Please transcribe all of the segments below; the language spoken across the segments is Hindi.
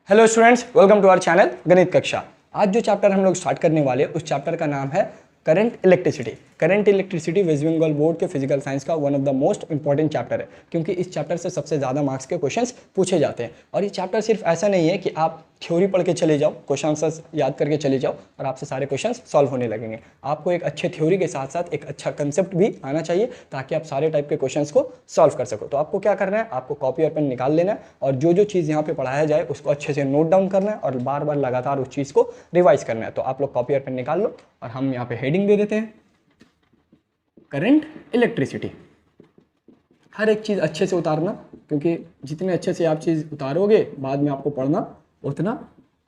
Hello students, welcome to our channel गणित कक्षा। आज जो चैप्टर हम लोग स्टार्ट करने वाले उस चैप्टर का नाम है current electricity. Current electricity West Bengal board के फिजिकल साइंस का one of the most important chapter है, क्योंकि इस चैप्टर से सबसे ज़्यादा मार्क्स के क्वेश्चंस पूछे जाते हैं। और ये चैप्टर सिर्फ ऐसा नहीं है कि आप थ्योरी पढ़ के चले जाओ, क्वेश्चन आंसर्स याद करके चले जाओ और आपसे सारे क्वेश्चंस सॉल्व होने लगेंगे। आपको एक अच्छे थ्योरी के साथ साथ एक अच्छा कंसेप्ट भी आना चाहिए ताकि आप सारे टाइप के क्वेश्चंस को सॉल्व कर सको। तो आपको क्या करना है, आपको कॉपी और पेन निकाल लेना है और जो जो चीज़ यहाँ पे पढ़ाया जाए उसको अच्छे से नोट डाउन करना है और बार बार लगातार उस चीज़ को रिवाइज करना है। तो आप लोग कॉपी और पेन निकाल लो और हम यहाँ पे हेडिंग दे देते हैं करंट इलेक्ट्रिसिटी। हर एक चीज़ अच्छे से उतारना, क्योंकि जितने अच्छे से आप चीज़ उतारोगे बाद में आपको पढ़ना उतना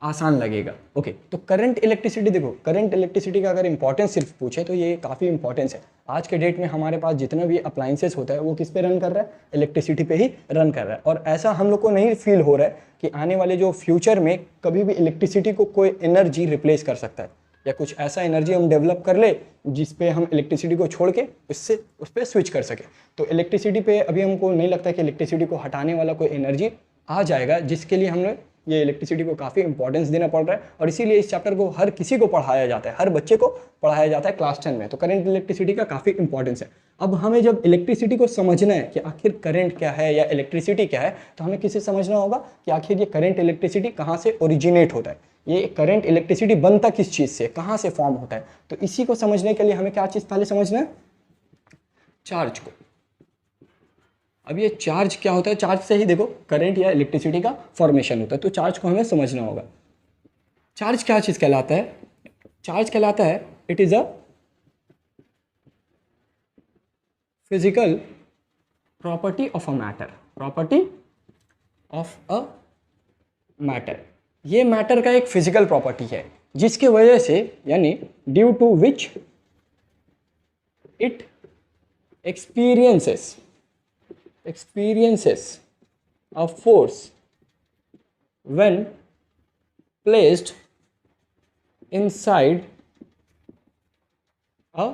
आसान लगेगा। ओके, तो करंट इलेक्ट्रिसिटी देखो, करंट इलेक्ट्रिसिटी का अगर इंपॉर्टेंस सिर्फ पूछे तो ये काफ़ी इंपॉर्टेंस है। आज के डेट में हमारे पास जितना भी अप्लाइंसेस होता है वो किस पे रन कर रहा है, इलेक्ट्रिसिटी पे ही रन कर रहा है। और ऐसा हम लोग को नहीं फील हो रहा है कि आने वाले जो फ्यूचर में कभी भी इलेक्ट्रिसिटी को कोई एनर्जी रिप्लेस कर सकता है या कुछ ऐसा एनर्जी हम डेवलप कर ले जिस पे हम इलेक्ट्रिसिटी को छोड़ के उस पर स्विच कर सके। तो इलेक्ट्रिसिटी पे अभी हमको नहीं लगता कि इलेक्ट्रिसिटी को हटाने वाला कोई एनर्जी आ जाएगा, जिसके लिए हमने ये इलेक्ट्रिसिटी को काफ़ी इंपॉर्टेंस देना पड़ रहा है। और इसीलिए इस चैप्टर को हर किसी को पढ़ाया जाता है, हर बच्चे को पढ़ाया जाता है क्लास 10 में। तो करंट इलेक्ट्रिसिटी का काफ़ी इंपॉर्टेंस है। अब हमें जब इलेक्ट्रिसिटी को समझना है कि आखिर करंट क्या है या इलेक्ट्रिसिटी क्या है, तो हमें किसे समझना होगा कि आखिर ये करंट इलेक्ट्रिसिटी कहाँ से ओरिजिनेट होता है, ये करंट इलेक्ट्रिसिटी बनता किस चीज़ से, कहाँ से फॉर्म होता है। तो इसी को समझने के लिए हमें क्या चीज़ पहले समझना है, चार्ज को। अब ये चार्ज क्या होता है, चार्ज से ही देखो करंट या इलेक्ट्रिसिटी का फॉर्मेशन होता है। तो चार्ज को हमें समझना होगा। चार्ज क्या चीज़ कहलाता है, चार्ज कहलाता है it is a physical property of a matter, property of a matter. ये मैटर का एक फिजिकल प्रॉपर्टी है जिसकी वजह से, यानी due to which it experiences a force when placed inside a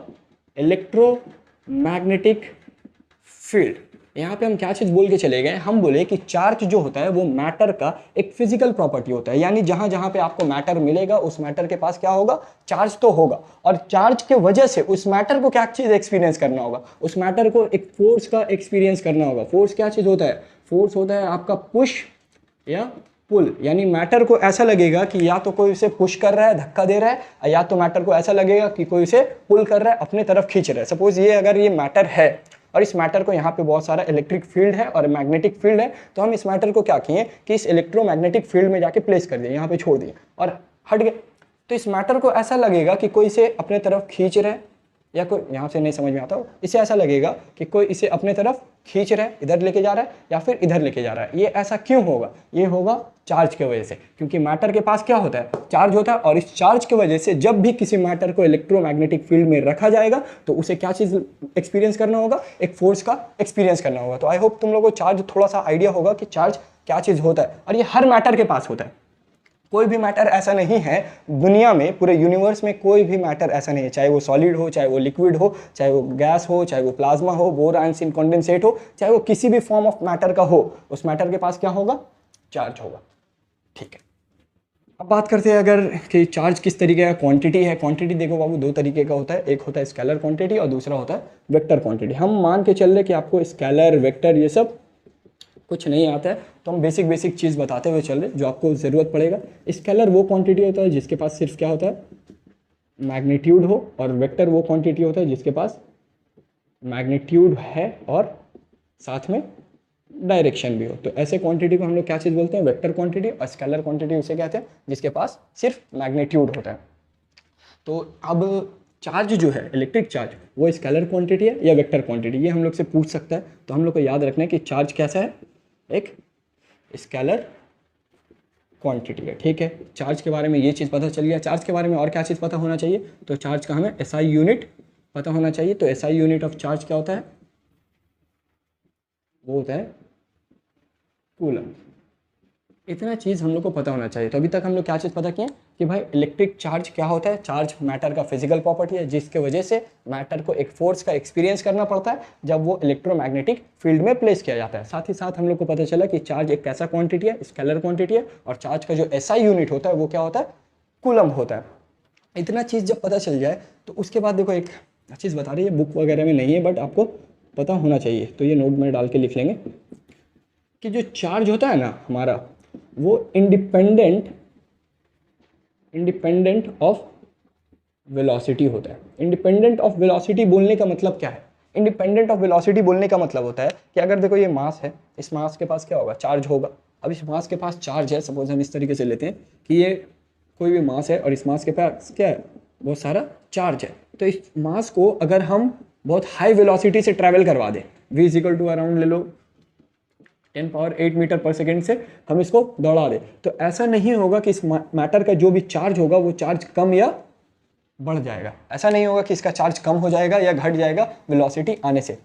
electromagnetic field। यहाँ पे हम क्या चीज़ बोल के चले गए, हम बोले कि चार्ज जो होता है वो मैटर का एक फिजिकल प्रॉपर्टी होता है। यानी जहाँ जहाँ पे आपको मैटर मिलेगा उस मैटर के पास क्या होगा, चार्ज तो होगा। और चार्ज के वजह से उस मैटर को क्या चीज़ एक्सपीरियंस करना होगा, उस मैटर को एक फोर्स का एक्सपीरियंस करना होगा। फोर्स क्या चीज़ होता है, फोर्स होता है आपका पुश या पुल। यानी मैटर को ऐसा लगेगा कि या तो कोई उसे पुश कर रहा है, धक्का दे रहा है, या तो मैटर को ऐसा लगेगा कि कोई उसे पुल कर रहा है, अपने तरफ खींच रहा है। सपोज ये अगर ये मैटर है और इस मैटर को यहाँ पे बहुत सारा इलेक्ट्रिक फील्ड है और मैग्नेटिक फील्ड है, तो हम इस मैटर को क्या किए कि इस इलेक्ट्रोमैग्नेटिक फील्ड में जाके प्लेस कर दिए, यहाँ पे छोड़ दिए और हट गए। तो इस मैटर को ऐसा लगेगा कि कोई इसे अपने तरफ खींच रहा है, या कोई यहाँ से नहीं समझ में आता हो, इसे ऐसा लगेगा कि कोई इसे अपने तरफ खींच रहा है, इधर लेके जा रहा है या फिर इधर लेके जा रहा है। ये ऐसा क्यों होगा, ये होगा चार्ज की वजह से, क्योंकि मैटर के पास क्या होता है, चार्ज होता है। और इस चार्ज की वजह से जब भी किसी मैटर को इलेक्ट्रोमैग्नेटिक फील्ड में रखा जाएगा तो उसे क्या चीज़ एक्सपीरियंस करना होगा, एक फोर्स का एक्सपीरियंस करना होगा। तो आई होप तुम लोगों को चार्ज थोड़ा सा आइडिया होगा कि चार्ज क्या चीज़ होता है। और ये हर मैटर के पास होता है, कोई भी मैटर ऐसा नहीं है दुनिया में, पूरे यूनिवर्स में कोई भी मैटर ऐसा नहीं है, चाहे वो सॉलिड हो, चाहे वो लिक्विड हो, चाहे वो गैस हो, चाहे वो प्लाज्मा हो, बोर आयंस कंडेंसेट हो, चाहे वो किसी भी फॉर्म ऑफ मैटर का हो, उस मैटर के पास क्या होगा, चार्ज होगा। ठीक है, अब बात करते हैं अगर कि चार्ज किस तरीके का क्वांटिटी है। क्वांटिटी देखो बाबू, दो तरीके का होता है, एक होता है स्केलर क्वांटिटी और दूसरा होता है वेक्टर क्वांटिटी। हम मान के चल रहे कि आपको स्केलर, वेक्टर ये सब कुछ नहीं आता है, तो हम बेसिक चीज़ बताते हुए चल रहे जो आपको ज़रूरत पड़ेगा। स्केलर वो क्वांटिटी होता है जिसके पास सिर्फ क्या होता है, मैग्नीट्यूड हो, और वेक्टर वो क्वांटिटी होता है जिसके पास मैग्नीट्यूड है और साथ में डायरेक्शन भी हो। तो ऐसे क्वांटिटी को हम लोग क्या चीज़ बोलते हैं, वेक्टर क्वांटिटी। और स्केलर क्वांटिटी उसे कहते हैं जिसके पास सिर्फ मैग्नीट्यूड होता है। तो अब चार्ज जो है, इलेक्ट्रिक चार्ज, वो स्केलर क्वांटिटी है या वेक्टर क्वांटिटी, ये हम लोग से पूछ सकता है। तो हम लोग को याद रखना है कि चार्ज कैसा है, एक स्केलर क्वांटिटी है। ठीक है, चार्ज के बारे में ये चीज़ पता चल गया। चार्ज के बारे में और क्या चीज़ पता होना चाहिए, तो चार्ज का हमें एसआई यूनिट पता होना चाहिए। तो एसआई यूनिट ऑफ चार्ज क्या होता है, वो होता है कूलम। इतना चीज़ हम लोग को पता होना चाहिए। तो अभी तक हम लोग क्या चीज़ पता किए कि भाई इलेक्ट्रिक चार्ज क्या होता है। चार्ज मैटर का फिजिकल प्रॉपर्टी है जिसके वजह से मैटर को एक फोर्स का एक्सपीरियंस करना पड़ता है जब वो इलेक्ट्रोमैग्नेटिक फील्ड में प्लेस किया जाता है। साथ ही साथ हम लोग को पता चला कि चार्ज एक कैसा क्वांटिटी है, स्केलर क्वांटिटी है, और चार्ज का जो एसआई यूनिट होता है वो क्या होता है, कूलम होता है। इतना चीज़ जब पता चल जाए तो उसके बाद देखो एक चीज़ बता रही है, बुक वगैरह में नहीं है बट आपको पता होना चाहिए, तो ये नोट में डाल के लिख लेंगे कि जो चार्ज होता है ना हमारा वो इंडिपेंडेंट ऑफ वेलोसिटी होता है। इंडिपेंडेंट ऑफ वेलोसिटी बोलने का मतलब क्या है? इंडिपेंडेंट ऑफ वेलोसिटी बोलने का मतलब होता है कि अगर देखो ये मास है, इस मास के पास क्या होगा, चार्ज होगा। अब इस मास के पास चार्ज है, सपोज हम इस तरीके से लेते हैं कि ये कोई भी मास है और इस मास के पास क्या है, बहुत सारा चार्ज है। तो इस मास को अगर हम बहुत हाई वेलोसिटी से ट्रैवल करवा दें, v is equal to around ले लो 10 पावर 8 मीटर पर सेकेंड से हम इसको दौड़ा दें, तो ऐसा नहीं होगा कि इस मैटर का जो भी चार्ज होगा वो चार्ज कम या बढ़ जाएगा। ऐसा नहीं होगा कि इसका चार्ज कम हो जाएगा या घट जाएगा वेलोसिटी आने से।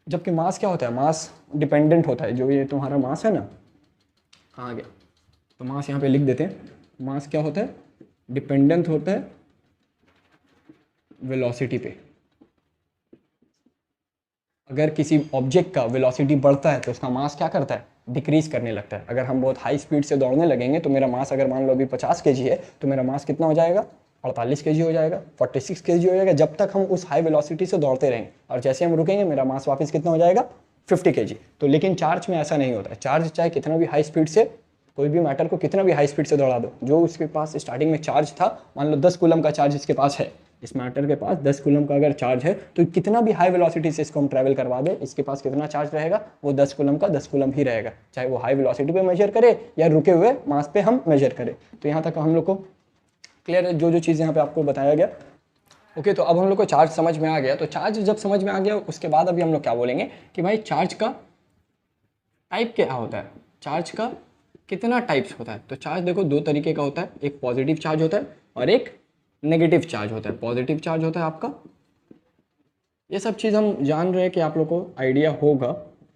जबकि मास क्या होता है, मास डिपेंडेंट होता है। जो ये तुम्हारा मास है ना, कहाँ गया, तो मास यहाँ पे लिख देते हैं। मास क्या होता है, डिपेंडेंट होता है वेलोसिटी पे। अगर किसी ऑब्जेक्ट का वेलोसिटी बढ़ता है तो उसका मास क्या करता है, डिक्रीज करने लगता है। अगर हम बहुत हाई स्पीड से दौड़ने लगेंगे तो मेरा मास अगर मान लो अभी 50 kg है तो मेरा मास कितना हो जाएगा, 48 kg हो जाएगा, 46 kg हो जाएगा, जब तक हम उस हाई वेलोसिटी से दौड़ते रहेंगे। और जैसे हम रुकेंगे मेरा मास वापस कितना हो जाएगा, 50 kg। तो लेकिन चार्ज में ऐसा नहीं होता है। चार्ज चाहे कितना भी हाई स्पीड से, कोई भी मैटर को कितना भी हाई स्पीड से दौड़ा दो, जो उसके पास स्टार्टिंग में चार्ज था, मान लो 10 कूलम का चार्ज इसके पास है, इस मैटर के पास 10 कूलम का अगर चार्ज है, तो कितना भी हाई वेलोसिटी से इसको हम ट्रैवल करवा दें, इसके पास कितना चार्ज रहेगा, वो 10 कूलम का 10 कूलम ही रहेगा, चाहे वो हाई वेलोसिटी पे मेजर करे या रुके हुए मास पे हम मेजर करें। तो यहाँ तक हम लोग को क्लियर है जो चीज़ यहाँ पे आपको बताया गया। ओके, तो अब हम लोग को चार्ज समझ में आ गया। तो चार्ज जब समझ में आ गया उसके बाद अभी हम लोग क्या बोलेंगे कि भाई चार्ज का टाइप क्या होता है, चार्ज का कितना टाइप्स होता है। तो चार्ज देखो दो तरीके का होता है, एक पॉजिटिव चार्ज होता है और एक नेगेटिव चार्ज होता है। पॉजिटिव चार्ज होता है आपका, ये सब चीज़ हम जान रहे हैं कि आप लोग को आइडिया होगा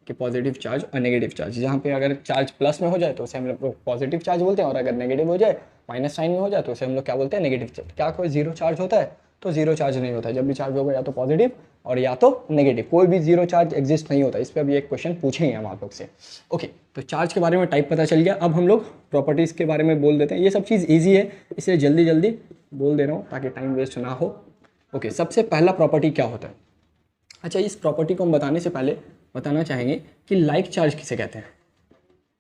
कि पॉजिटिव चार्ज और नेगेटिव चार्ज, जहाँ पे अगर चार्ज प्लस में हो जाए तो उसे हम लोग पॉजिटिव चार्ज बोलते हैं, और अगर नेगेटिव हो जाए, माइनस साइन में हो जाए, तो उसे हम लोग क्या बोलते हैं, नेगेटिव चार्ज। क्या कोई जीरो चार्ज होता है? तो जीरो चार्ज नहीं होता है। जब भी चार्ज होगा या तो पॉजिटिव और या तो नेगेटिव, कोई भी जीरो चार्ज एग्जिस्ट नहीं होता। इस पर अभी एक क्वेश्चन पूछेंगे हम आप लोग से। ओके, तो चार्ज के बारे में टाइप पता चल गया। अब हम लोग प्रॉपर्टीज़ के बारे में बोल देते हैं। ये सब चीज़ ईजी है इसलिए जल्दी जल्दी बोल दे रहा हूँ ताकि टाइम वेस्ट ना हो। ओके, सबसे पहला प्रॉपर्टी क्या होता है। अच्छा, इस प्रॉपर्टी को हम बताने से पहले बताना चाहेंगे कि लाइक चार्ज किसे कहते हैं।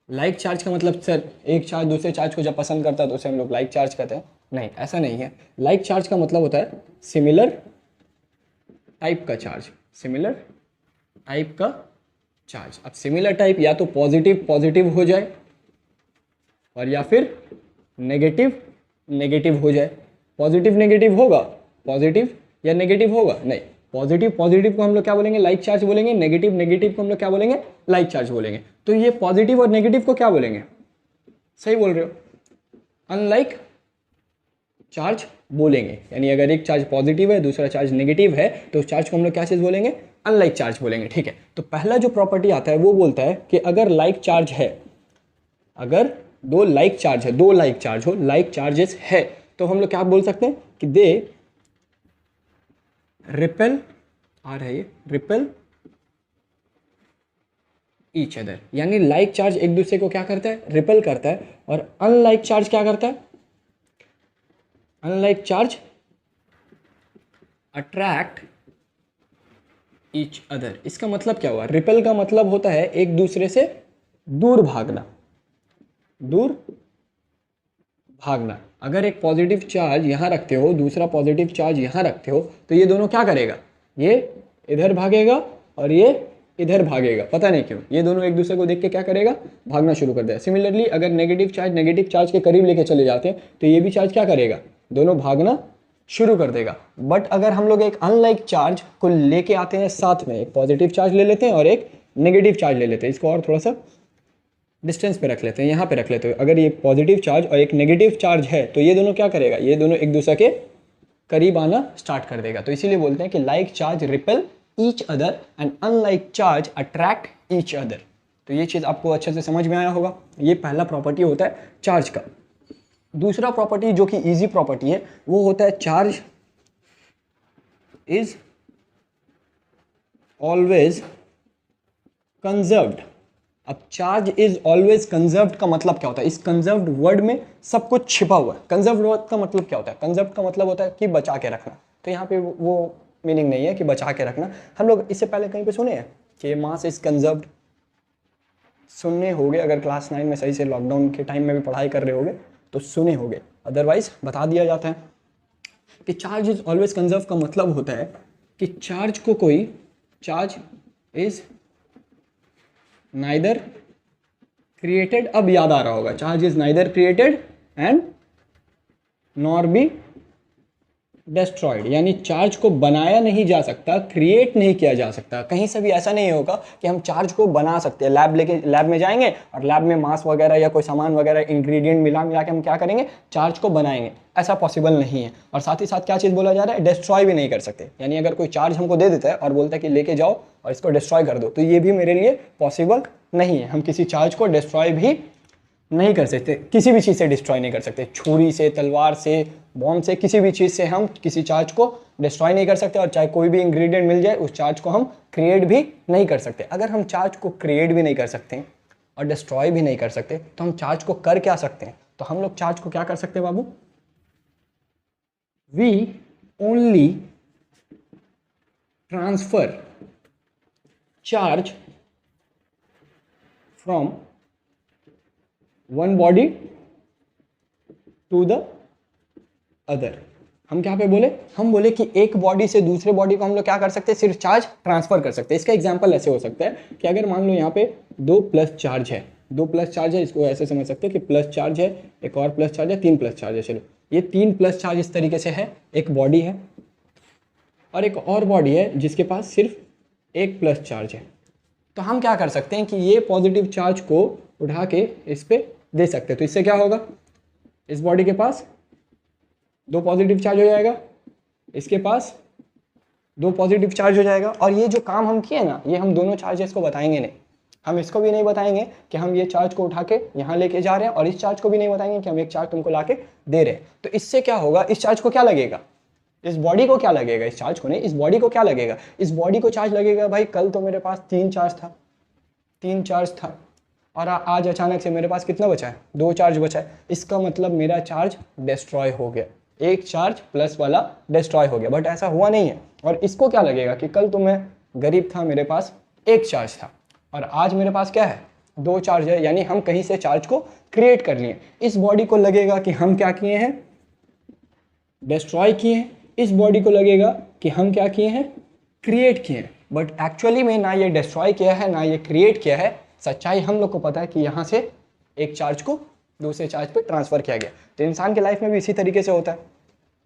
लाइक चार्ज का मतलब सर एक चार्ज दूसरे चार्ज को जब पसंद करता है तो उसे हम लोग लाइक चार्ज कहते हैं। नहीं, ऐसा नहीं है। लाइक चार्ज का मतलब होता है सिमिलर टाइप का चार्ज, सिमिलर टाइप का चार्ज। अब सिमिलर टाइप या तो पॉजिटिव पॉजिटिव हो जाए और या फिर नेगेटिव नेगेटिव हो जाए। पॉजिटिव नेगेटिव होगा, पॉजिटिव या नेगेटिव होगा, नहीं। पॉजिटिव पॉजिटिव को हम लोग क्या बोलेंगे, लाइक चार्ज बोलेंगे। नेगेटिव नेगेटिव को हम लोग क्या बोलेंगे, लाइक चार्ज बोलेंगे। तो ये पॉजिटिव और नेगेटिव को क्या बोलेंगे, सही बोल रहे हो, अनलाइक चार्ज बोलेंगे। यानी अगर एक चार्ज पॉजिटिव है दूसरा चार्ज नेगेटिव है तो उस चार्ज को हम लोग क्या चीज़ बोलेंगे, अनलाइक चार्ज बोलेंगे। ठीक है, तो पहला जो प्रॉपर्टी आता है वो बोलता है कि अगर लाइक चार्ज है, अगर दो लाइक चार्ज है, दो लाइक चार्ज हो, लाइक चार्जेस है, तो हम लोग क्या बोल सकते हैं कि दे रिपेल, आ रहा है ये, रिपेल ईच अदर। यानी लाइक चार्ज एक दूसरे को क्या करता है, रिपेल करता है, और अनलाइक चार्ज क्या करता है, unlike charge attract each other. इसका मतलब क्या हुआ, रिपेल का मतलब होता है एक दूसरे से दूर भागना, दूर भागना। अगर एक पॉजिटिव चार्ज यहां रखते हो, दूसरा पॉजिटिव चार्ज यहां रखते हो, तो ये दोनों क्या करेगा, ये इधर भागेगा और ये इधर भागेगा। पता नहीं क्यों, ये दोनों एक दूसरे को देख के क्या करेगा, भागना शुरू कर देगा। सिमिलरली अगर नेगेटिव चार्ज के करीब लेके चले जाते हैं तो ये भी चार्ज क्या करेगा, दोनों भागना शुरू कर देगा। बट अगर हम लोग एक अनलाइक चार्ज को लेके आते हैं साथ में, एक पॉजिटिव चार्ज ले लेते हैं और एक नेगेटिव चार्ज ले लेते हैं, इसको और थोड़ा सा डिस्टेंस पे रख लेते हैं, यहाँ पे रख लेते हैं। अगर ये पॉजिटिव चार्ज और एक नेगेटिव चार्ज है तो ये दोनों क्या करेगा, ये दोनों एक दूसरे के करीब आना स्टार्ट कर देगा। तो इसीलिए बोलते हैं कि like charge repel each other and unlike charge attract each other. तो ये चीज़ आपको अच्छे से समझ में आया होगा। ये पहला प्रॉपर्टी होता है चार्ज का। दूसरा प्रॉपर्टी जो कि इजी प्रॉपर्टी है वो होता है चार्ज इज ऑलवेज कंजर्व्ड। अब चार्ज इज ऑलवेज कंजर्व्ड का मतलब क्या होता है? इस कंजर्व्ड वर्ड में सब कुछ छिपा हुआ है। कंजर्व्ड वर्ड का मतलब क्या होता है? कंजर्व्ड का मतलब होता है कि बचा के रखना। तो यहाँ पे वो मीनिंग नहीं है कि बचा के रखना। हम लोग इससे पहले कहीं पे सुने हैं कि मास इज कंजर्व्ड, सुनने होंगे। अगर क्लास 9 में सही से लॉकडाउन के टाइम में भी पढ़ाई कर रहे होगे तो सुने होंगे, अदरवाइज बता दिया जाता है कि चार्ज इज ऑलवेज कंजर्व का मतलब होता है कि चार्ज को कोई, चार्ज इज नाइदर क्रिएटेड, अब याद आ रहा होगा, charge is neither created and nor be destroyed. यानी चार्ज को बनाया नहीं जा सकता, क्रिएट नहीं किया जा सकता। कहीं से भी ऐसा नहीं होगा कि हम चार्ज को बना सकते हैं। लैब में जाएंगे और लैब में मास वगैरह या कोई सामान वगैरह इंग्रेडिएंट मिला के हम क्या करेंगे, चार्ज को बनाएंगे। ऐसा पॉसिबल नहीं है। और साथ ही साथ क्या चीज़ बोला जा रहा है, डिस्ट्रॉय भी नहीं कर सकते। यानी अगर कोई चार्ज हमको दे देता है और बोलता है कि लेके जाओ और इसको डिस्ट्रॉय कर दो, तो ये भी मेरे लिए पॉसिबल नहीं है। हम किसी चार्ज को डिस्ट्रॉय भी नहीं कर सकते, किसी भी चीज़ से डिस्ट्रॉय नहीं कर सकते। छुरी से, तलवार से, बॉम्ब से, किसी भी चीज़ से हम किसी चार्ज को डिस्ट्रॉय नहीं कर सकते। और चाहे कोई भी इंग्रेडिएंट मिल जाए, उस चार्ज को हम क्रिएट भी नहीं कर सकते। अगर हम चार्ज को क्रिएट भी नहीं कर सकते और डिस्ट्रॉय भी नहीं कर सकते तो हम चार्ज को कर क्या सकते हैं? तो हम लोग चार्ज को क्या कर सकते हैं बाबू? We only transfer charge from one body to the other. हम क्या पे बोले? हम बोले कि एक बॉडी से दूसरे बॉडी को हम लोग क्या कर सकते हैं, सिर्फ चार्ज ट्रांसफर कर सकते हैं। इसका एग्जांपल ऐसे हो सकता है कि अगर मान लो यहाँ पे 2 प्लस चार्ज है, 2 प्लस चार्ज है, इसको ऐसे समझ सकते हैं कि प्लस चार्ज है, एक और प्लस चार्ज है, 3 प्लस चार्ज है। चलो ये 3 प्लस चार्ज इस तरीके से है, एक बॉडी है और एक और बॉडी है जिसके पास सिर्फ 1 प्लस चार्ज है। तो हम क्या कर सकते हैं कि ये पॉजिटिव चार्ज को उठा के इस पे दे सकते हैं। तो इससे क्या होगा, इस बॉडी के पास 2 पॉजिटिव चार्ज हो जाएगा, इसके पास 2 पॉजिटिव चार्ज हो जाएगा। और ये जो काम हम किए ना, ये हम दोनों चार्जेस को बताएंगे नहीं। हम इसको भी नहीं बताएंगे कि हम ये चार्ज को उठा के यहाँ लेके जा रहे हैं, और इस चार्ज को भी नहीं बताएंगे कि हम एक चार्ज तुमको ला के दे रहे हैं। तो इससे क्या होगा, इस चार्ज को क्या लगेगा, इस बॉडी को क्या लगेगा, इस चार्ज को नहीं, इस बॉडी को क्या लगेगा, इस बॉडी को चार्ज लगेगा। भाई कल तो मेरे पास 3 चार्ज था और आज अचानक से मेरे पास कितना बचा है, 2 चार्ज बचा है। इसका मतलब मेरा चार्ज डिस्ट्रॉय हो गया, एक चार्ज प्लस वाला डिस्ट्रॉय हो गया। बट ऐसा हुआ नहीं है। और इसको क्या लगेगा कि कल तो मैं गरीब था, मेरे पास 1 चार्ज था और आज मेरे पास क्या है, 2 चार्ज है। यानी हम कहीं से चार्ज को क्रिएट कर लिए। इस बॉडी को लगेगा कि हम क्या किए हैं, डिस्ट्रॉय किए हैं। इस बॉडी को लगेगा कि हम क्या किए हैं, क्रिएट किए हैं। बट एक्चुअली में ना ये डिस्ट्रॉय किया है ना ये क्रिएट किया है। सच्चाई हम लोग को पता है कि यहाँ से एक चार्ज को दूसरे चार्ज पे ट्रांसफ़र किया गया। तो इंसान के लाइफ में भी इसी तरीके से होता है।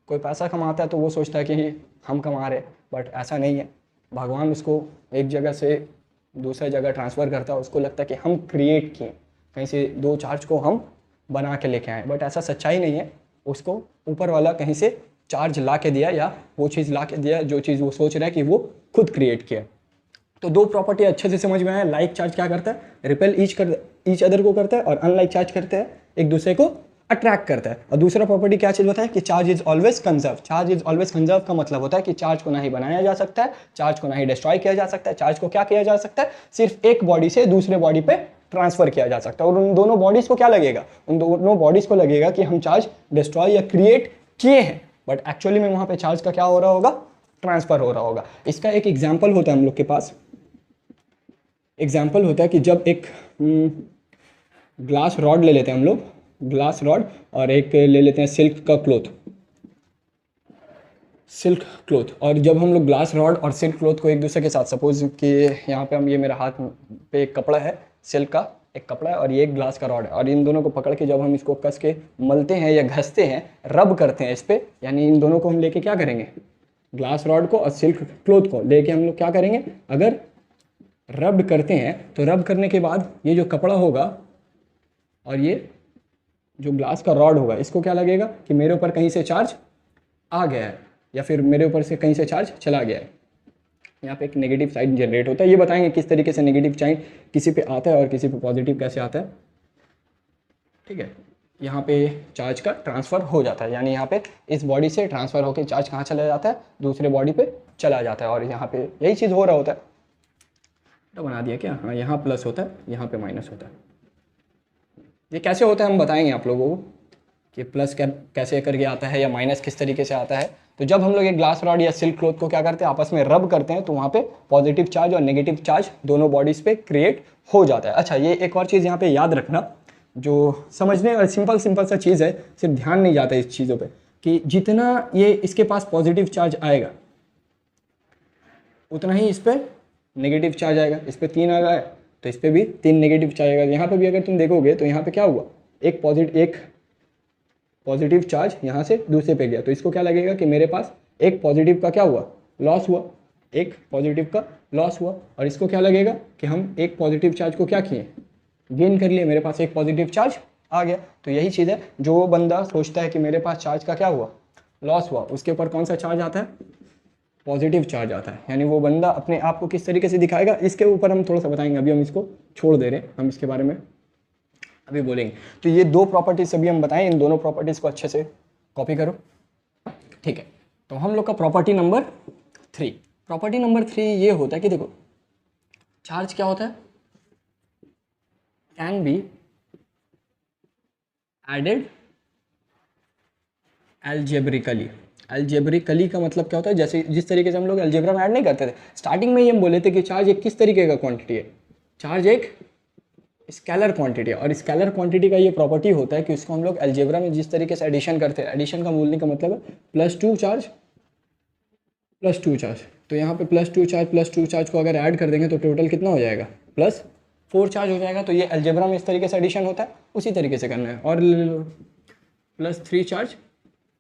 कोई पैसा कमाता है तो वो सोचता है कि हम कमा रहे, बट ऐसा नहीं है। भगवान उसको एक जगह से दूसरे जगह ट्रांसफ़र करता है, उसको लगता है कि हम क्रिएट किए, कहीं से 2 चार्ज को हम बना के लेके आए। बट ऐसा सच्चाई नहीं है। उसको ऊपर वाला कहीं से चार्ज ला के दिया या वो चीज़ ला के दिया जो चीज़ वो सोच रहा है कि वो खुद क्रिएट किया। तो 2 प्रॉपर्टी अच्छे से समझ में आया। लाइक चार्ज क्या करता है, रिपेल ईच अदर को करता है, और अनलाइक चार्ज करता है एक दूसरे को अट्रैक्ट करता है। और दूसरा प्रॉपर्टी क्या चीज़ बताया कि charge is always conserve. Charge is always conserve का मतलब होता है कि चार्ज को ना ही बनाया जा सकता है, चार्ज को ना ही डिस्ट्रॉय किया जा सकता है। चार्ज को क्या किया जा सकता है, सिर्फ एक बॉडी से दूसरे बॉडी पे ट्रांसफर किया जा सकता है। और उन दोनों बॉडीज को क्या लगेगा, उन दोनों बॉडीज को लगेगा कि हम चार्ज डिस्ट्रॉय या क्रिएट किए हैं, बट एक्चुअली में वहाँ पे चार्ज का क्या हो रहा होगा, ट्रांसफर हो रहा होगा। इसका एक एग्जाम्पल होता है हम लोग के पास। एग्जाम्पल होता है कि जब एक ग्लास रॉड ले लेते हैं हम लोग, ग्लास रॉड, और एक ले लेते हैं सिल्क का क्लॉथ, सिल्क क्लॉथ। और जब हम लोग ग्लास रॉड और सिल्क क्लॉथ को एक दूसरे के साथ, सपोज कि यहाँ पे हम, ये मेरा हाथ पे एक कपड़ा है, सिल्क का एक कपड़ा है और ये एक ग्लास का रॉड है, और इन दोनों को पकड़ के जब हम इसको कस के मलते हैं या घसते हैं, रब करते हैं इस पर, यानी इन दोनों को हम लेके क्या करेंगे, ग्लास रॉड को और सिल्क क्लॉथ को लेके हम लोग क्या करेंगे, अगर रब करते हैं तो रब करने के बाद ये जो कपड़ा होगा और ये जो ग्लास का रॉड होगा, इसको क्या लगेगा कि मेरे ऊपर कहीं से चार्ज आ गया है या फिर मेरे ऊपर से कहीं से चार्ज चला गया है। यहाँ पे एक नेगेटिव साइन जनरेट होता है। ये बताएंगे किस तरीके से नेगेटिव साइन किसी पे आता है और किसी पे पॉजिटिव कैसे आता है, ठीक है। यहाँ पे चार्ज का ट्रांसफ़र हो जाता है, यानी यहाँ पे इस बॉडी से ट्रांसफ़र होकर चार्ज कहाँ चला जाता है, दूसरे बॉडी पे चला जाता है। और यहाँ पे यही चीज़ हो रहा होता है। तो बना दिया क्या, हाँ यहाँ प्लस होता है, यहाँ पे माइनस होता है। ये कैसे होता है हम बताएंगे आप लोगों को कि प्लस कैसे करके आता है या माइनस किस तरीके से आता है। तो जब हम लोग एक ग्लास रॉड या सिल्क क्लॉथ को क्या करते हैं, आपस में रब करते हैं, तो वहाँ पे पॉजिटिव चार्ज और नेगेटिव चार्ज दोनों बॉडीज़ पे क्रिएट हो जाता है। अच्छा, ये एक और चीज़ यहाँ पे याद रखना, जो समझने और सिंपल सा चीज़ है, सिर्फ ध्यान नहीं जाता इस चीज़ों पे, कि जितना ये इसके पास पॉजिटिव चार्ज आएगा उतना ही इस पर नेगेटिव चार्ज आएगा। इस पर 3 आ गया तो इस पर भी 3 नेगेटिव चार्ज आएगा। यहाँ पे भी अगर तुम देखोगे तो यहाँ पे क्या हुआ, एक पॉजिटिव चार्ज यहाँ से दूसरे पे गया, तो इसको क्या लगेगा कि मेरे पास एक पॉजिटिव का क्या हुआ, लॉस हुआ, एक पॉजिटिव का लॉस हुआ। और इसको क्या लगेगा कि हम एक पॉजिटिव चार्ज को क्या किए, गेन कर लिए, मेरे पास एक पॉजिटिव चार्ज आ गया। तो यही चीज़ है, जो बंदा सोचता है कि मेरे पास चार्ज का क्या हुआ, लॉस हुआ, उसके ऊपर कौन सा चार्ज आता है, पॉजिटिव चार्ज आता है। यानी वो बंदा अपने आप को किस तरीके से दिखाएगा, इसके ऊपर हम थोड़ा सा बताएंगे। अभी हम इसको छोड़ दे रहे हैं, हम इसके बारे में अभी बोलेंगे। तो ये 2 प्रॉपर्टीज अभी हम बताएं, इन दोनों प्रॉपर्टीज़ को अच्छे से कॉपी करो, ठीक है। तो हम लोग का प्रॉपर्टी नंबर 3 ये होता है कि देखो, चार्ज क्या होता है, कैन बी एडेड एल्जेब्रिकली का मतलब क्या होता है, जैसे जिस तरीके से हम लोग अलजेब्रा में ऐड नहीं करते थे। स्टार्टिंग में ये हम बोले थे कि चार्ज एक किस तरीके का क्वांटिटी है, चार्ज एक स्केलर क्वांटिटी है। और स्केलर क्वांटिटी का ये प्रॉपर्टी होता है कि उसको हम लोग अलजेब्रा में जिस तरीके से एडिशन करते हैं, एडिशन का बोलने का मतलब है +2 चार्ज +2 चार्ज। तो यहाँ पे +2 चार्ज को अगर ऐड कर देंगे तो टोटल कितना हो जाएगा, +4 चार्ज हो जाएगा। तो ये अलजेब्रा में इस तरीके से एडिशन होता है, उसी तरीके से करना है। और +3 चार्ज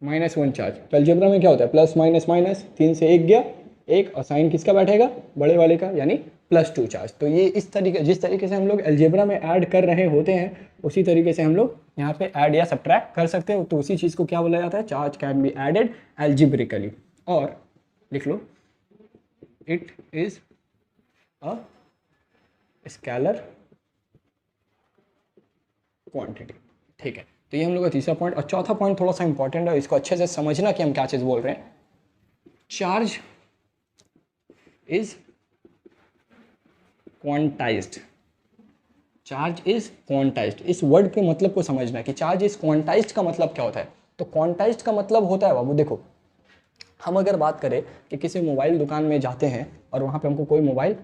-1 चार्ज, तो अलजेब्रा में क्या होता है, प्लस माइनस माइनस, 3 से 1 गया 1, और साइन किसका बैठेगा, बड़े वाले का, यानी +2 चार्ज। तो ये इस तरीके, जिस तरीके से हम लोग अलजेब्रा में ऐड कर रहे होते हैं, उसी तरीके से हम लोग यहाँ पे ऐड या सब्ट्रैक्ट कर सकते हैं। तो उसी चीज़ को क्या बोला जाता है, charge can be added algebraically. और लिख लो, it is a scalar quantity, ठीक है। तो ये हम लोग का तीसरा पॉइंट। और चौथा पॉइंट थोड़ा सा इंपॉर्टेंट है, इसको अच्छे से समझना कि हम क्या चीज़ बोल रहे हैं। Charge is quantized, charge is quantized, इस वर्ड के मतलब को समझना है कि चार्ज इज क्वांटाइज्ड का मतलब क्या होता है। तो क्वांटाइज्ड का मतलब होता है बाबू, देखो हम अगर बात करें कि किसी मोबाइल दुकान में जाते हैं और वहाँ पे हमको कोई मोबाइल